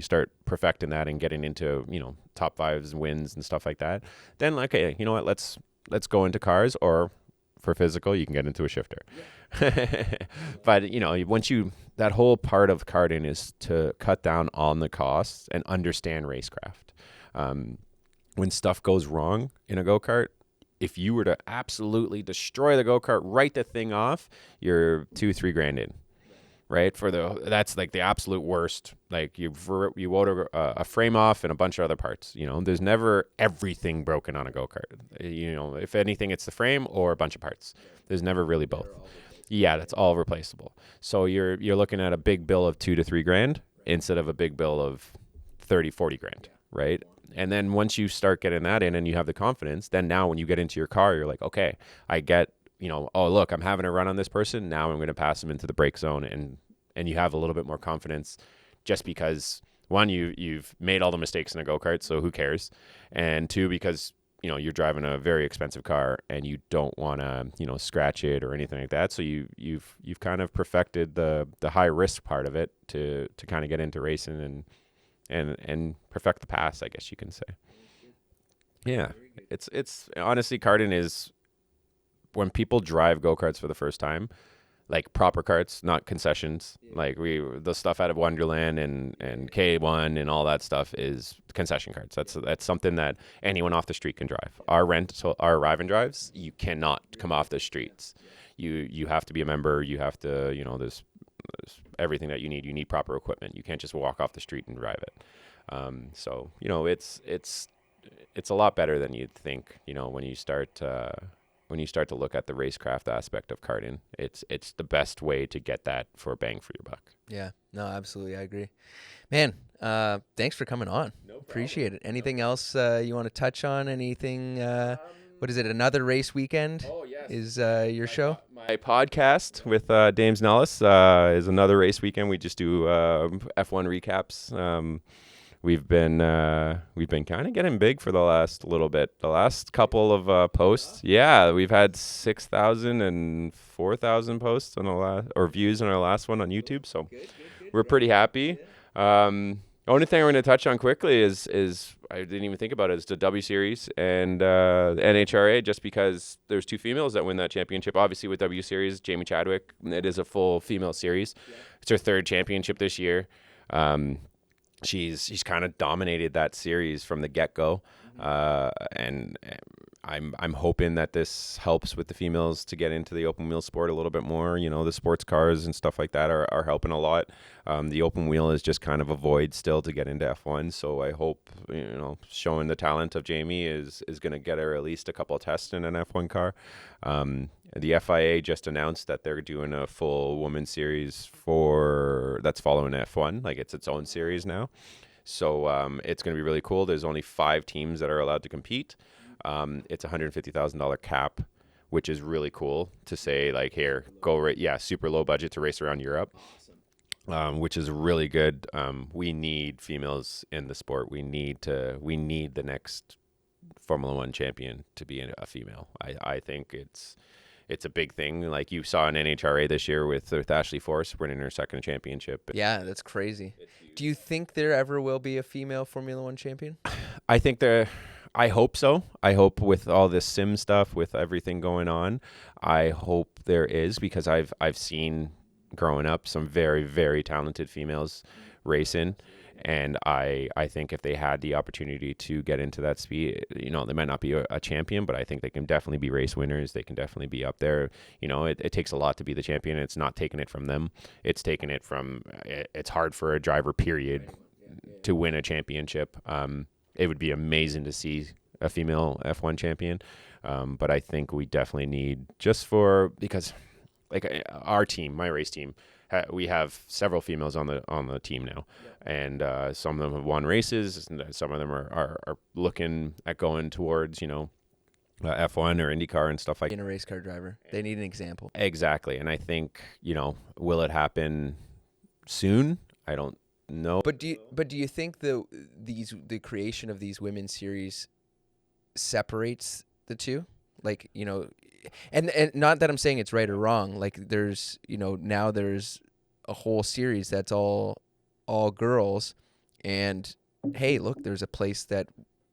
start perfecting that and getting into, top fives wins and stuff like that, then okay, you know what, let's go into cars, or for physical, you can get into a shifter. But, that whole part of karting is to cut down on the costs and understand racecraft. When stuff goes wrong in a go-kart, if you were to absolutely destroy the go-kart, write the thing off, you're $2,000-$3,000 in, right? That's like the absolute worst. Like you wrote a frame off and a bunch of other parts. There's never everything broken on a go-kart. If anything, it's the frame or a bunch of parts. There's never really both. Yeah, that's all replaceable. So you're looking at a big bill of $2,000 to $3,000 instead of a big bill of $30,000-$40,000, right? And then once you start getting that in and you have the confidence, then now when you get into your car, you're like, okay, I get, oh, look, I'm having a run on this person. Now I'm going to pass them into the brake zone. And you have a little bit more confidence just because, one, you've made all the mistakes in a go-kart, so who cares? And two, because, you're driving a very expensive car and you don't want to, scratch it or anything like that. So you've kind of perfected the high risk part of it to kind of get into racing and perfect the pass, I guess you can say. Yeah, it's honestly, karting is when people drive go-karts for the first time, like proper carts, not concessions. Like the stuff out of Wonderland and K1 and all that stuff is concession carts. That's something that anyone off the street can drive. Our arrive and drives, you cannot come off the streets. You have to be a member. You have to, there's everything that you need. You need proper equipment. You can't just walk off the street and drive it. So it's a lot better than you'd think. When you start to look at the racecraft aspect of karting, it's the best way to get that for bang for your buck. Yeah, no, absolutely, I agree. Man, thanks for coming on. No problem. Appreciate it. Anything else you want to touch on? Anything? What is it? Another race weekend? Oh yes, is your show? My podcast with Dames Nellis is another race weekend. We just do F1 recaps. We've been kind of getting big for the last little bit. The last couple of posts, yeah, we've had 6,000 and 4,000 posts on the last, or views on our last one on YouTube. So we're pretty happy. Only thing I'm going to touch on quickly is I didn't even think about it, is the W Series and the NHRA, just because there's two females that win that championship. Obviously with W Series, Jamie Chadwick, it is a full female series. Yeah. It's her third championship this year. She's kind of dominated that series from the get-go, and I'm hoping that this helps with the females to get into the open wheel sport a little bit more. The sports cars and stuff like that are helping a lot. The open wheel is just kind of a void still to get into F1. So I hope, showing the talent of Jamie is going to get her at least a couple of tests in an F1 car. The FIA just announced that they're doing a full women's series that's following F1. Like it's its own series now. So it's going to be really cool. There's only 5 teams that are allowed to compete. It's $150,000 cap, which is really cool to say, like, here, super low budget to race around Europe, which is really good. We need females in the sport. We need the next Formula One champion to be a female. I think it's a big thing. Like you saw in NHRA this year with Ashley Force winning her second championship. Yeah, that's crazy. Do you think there ever will be a female Formula One champion? I hope so. I hope with all this sim stuff, with everything going on, I hope there is, because I've seen growing up some very, very talented females racing. And I think if they had the opportunity to get into that speed, they might not be a champion, but I think they can definitely be race winners. They can definitely be up there. It takes a lot to be the champion. It's not taking it from them. It's taking it from, it's hard for a driver, period, to win a championship. It would be amazing to see a female F1 champion. But I think we definitely need, because like our team, my race team, we have several females on the team now, and some of them have won races, and some of them are looking at going towards F1 or IndyCar and stuff like that. Being a race car driver, they need an example. Exactly, and I think will it happen soon? I don't know. But do you think the creation of these women's series separates the two? Like, and not that I'm saying it's right or wrong. Like there's, now there's a whole series that's all girls, and hey, look, there's a place that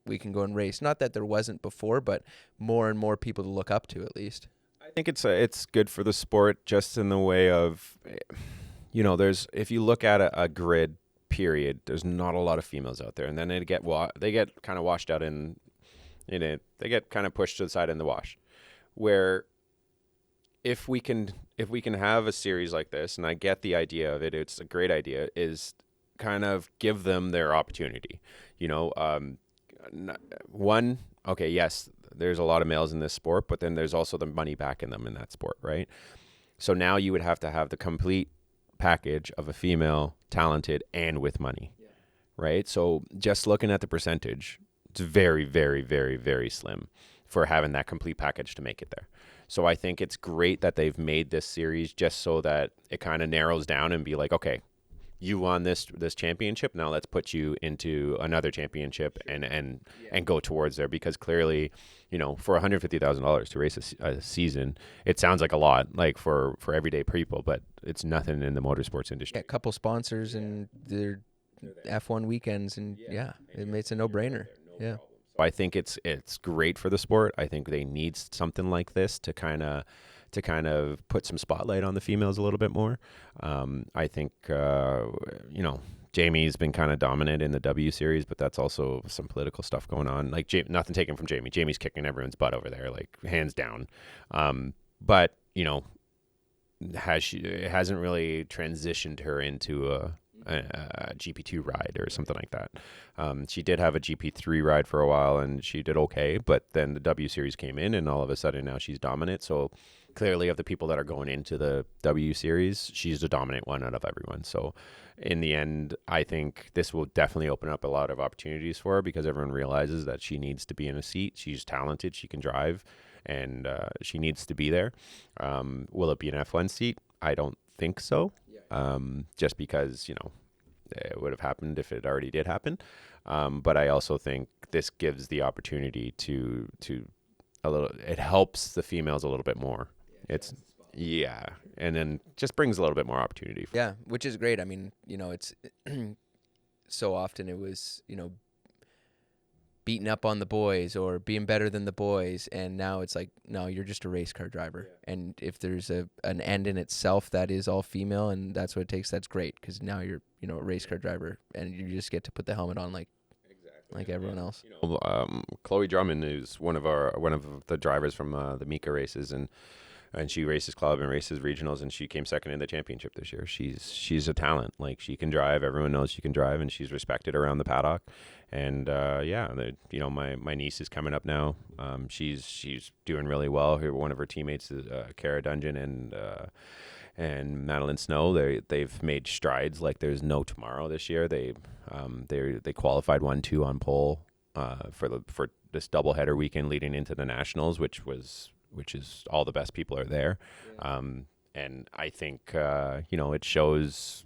we can go and race. Not that there wasn't before, but more and more people to look up to, at least. I think it's good for the sport, just in the way of, if you look at a grid period, there's not a lot of females out there, and then they get kind of washed out in it. They get kind of pushed to the side in the wash. Where if we can have a series like this, and I get the idea of it, it's a great idea, is kind of give them their opportunity. Yes, there's a lot of males in this sport, but then there's also the money backing them in that sport, right? So now you would have to have the complete package of a female, talented, and with money, right? So just looking at the percentage, it's very, very, very, very slim for having that complete package to make it there. So I think it's great that they've made this series just so that it kind of narrows down and be like, okay, you won this championship, now let's put you into another championship and go towards there, because clearly, for $150,000 to race a season, it sounds like a lot, like for everyday people, but it's nothing in the motorsports industry. A couple sponsors and their F1 weekends, and it's a no-brainer. Yeah. I think it's great for the sport. I think they need something like this to kind of put some spotlight on the females a little bit more. I think Jamie's been kind of dominant in the W series, but that's also some political stuff going on. Like nothing taken from Jamie. Jamie's kicking everyone's butt over there, like hands down. But it hasn't really transitioned her into a GP2 ride or something like that. She did have a GP3 ride for a while and she did okay, but then the W series came in and all of a sudden now she's dominant. So clearly of the people that are going into the W series, she's the dominant one out of everyone. So in the end, I think this will definitely open up a lot of opportunities for her because everyone realizes that she needs to be in a seat. She's talented, she can drive, and she needs to be there. Will it be an F1 seat? I don't think so. Just because, it would have happened if it already did happen. But I also think this gives the opportunity to it helps the females a little bit more. And then just brings a little bit more opportunity. Yeah, which is great. I mean, it's so often it was, beating up on the boys or being better than the boys, and now it's like, no, you're just a race car driver. And if there's an end in itself that is all female and that's what it takes, that's great, because now you're a race car driver and you just get to put the helmet on like everyone else. Chloe Drummond is one of the drivers from the Mika races, and she races club and races regionals, and she came second in the championship this year. She's a talent. Like, she can drive. Everyone knows she can drive, and she's respected around the paddock. And my niece is coming up now. She's doing really well. One of her teammates is Cara Dungeon and Madeline Snow. They've made strides like there's no tomorrow this year. They qualified 1-2 on pole for this doubleheader weekend leading into the nationals, which is all the best people are there. And I think, it shows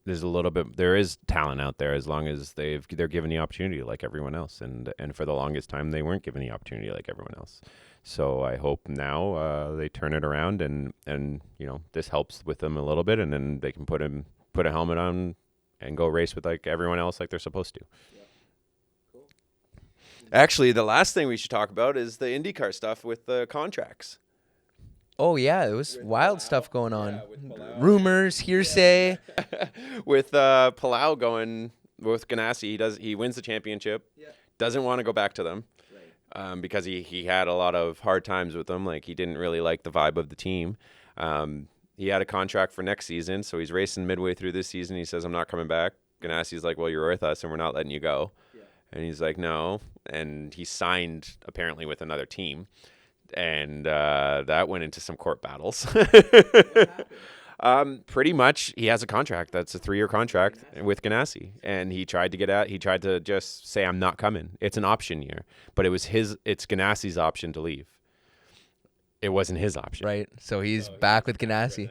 there is talent out there as long as they're given the opportunity like everyone else. And for the longest time, they weren't given the opportunity like everyone else. So I hope now they turn it around and this helps with them a little bit, and then they can put a helmet on and go race with like everyone else like they're supposed to. Actually, the last thing we should talk about is the IndyCar stuff with the contracts. Oh, yeah, there was wild stuff going on. Rumors, hearsay. With Palau going with Ganassi, he wins the championship, doesn't want to go back to them because he had a lot of hard times with them. Like, he didn't really like the vibe of the team. He had a contract for next season, so he's racing midway through this season. He says, I'm not coming back. Ganassi's like, well, you're with us, and we're not letting you go. And he's like, no. And he signed apparently with another team. And that went into some court battles. Pretty much, he has a contract. That's a 3-year contract with Ganassi. And he tried to just say, I'm not coming. It's an option year. But it's Ganassi's option to leave. It wasn't his option. Right. So he's back with Ganassi.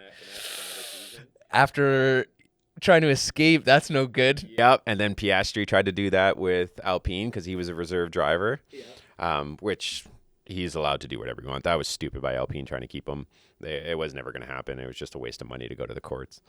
After trying to escape, that's no good. Yep. And then Piastri tried to do that with Alpine because he was a reserve driver, which he's allowed to do whatever he wants. That was stupid by Alpine trying to keep him. It was never going to happen. It was just a waste of money to go to the courts.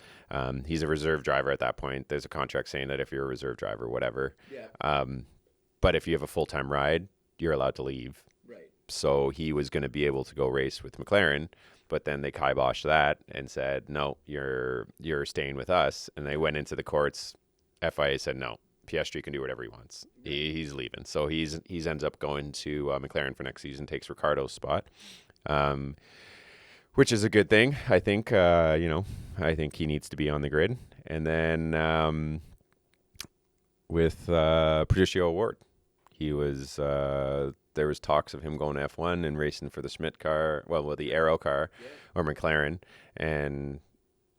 He's a reserve driver at that point. There's a contract saying that if you're a reserve driver, whatever. But if you have a full-time ride, you're allowed to leave. Right. So he was going to be able to go race with McLaren. But then they kiboshed that and said, no, you're staying with us. And they went into the courts. FIA said, no, Piastri can do whatever he wants. He's leaving. So he's ends up going to McLaren for next season, takes Ricciardo's spot, which is a good thing. I think, I think he needs to be on the grid. And then with Patricio O'Ward, he was there was talks of him going to F1 and racing for the Schmidt car, the Aero car, or McLaren, and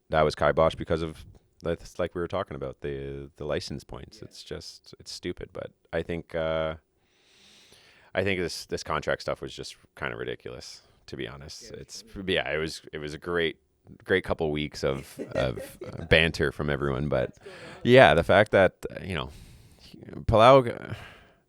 that was kiboshed because of that's like we were talking about the license points. It's stupid, but I think this contract stuff was just kind of ridiculous, to be honest. It was a great couple weeks of banter from everyone, but the fact that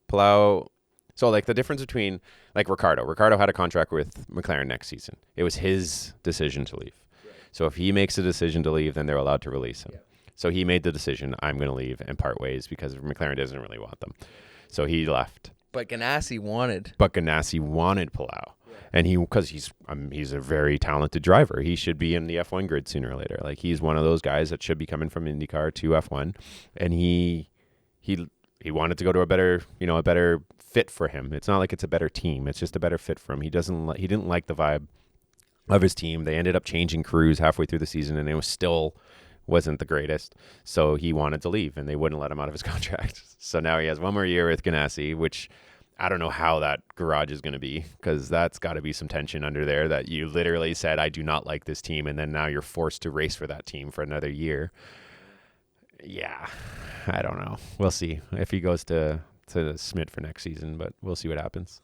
Palau. So, like, the difference between, like, Ricciardo had a contract with McLaren next season. It was his decision to leave. Right. So if he makes a decision to leave, then they're allowed to release him. Yeah. So he made the decision, I'm going to leave and part ways because McLaren doesn't really want them. So he left. But Ganassi wanted Palau. And because he's a very talented driver. He should be in the F1 grid sooner or later. Like, he's one of those guys that should be coming from IndyCar to F1. And he wanted to go to a better fit for him. It's not like it's a better team. It's just a better fit for him. He didn't like the vibe of his team. They ended up changing crews halfway through the season, and it wasn't the greatest. So he wanted to leave, and they wouldn't let him out of his contract. So now he has one more year with Ganassi, which I don't know how that garage is going to be, because that's got to be some tension under there that you literally said, I do not like this team, and then now you're forced to race for that team for another year. Yeah, I don't know. We'll see if he goes to Smith for next season, but we'll see what happens.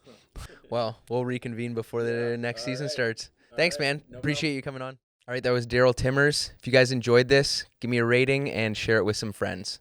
Well, we'll reconvene before the next season starts. Thanks, man. Appreciate you coming on. All right, that was Darryl Timmers. If you guys enjoyed this, give me a rating and share it with some friends.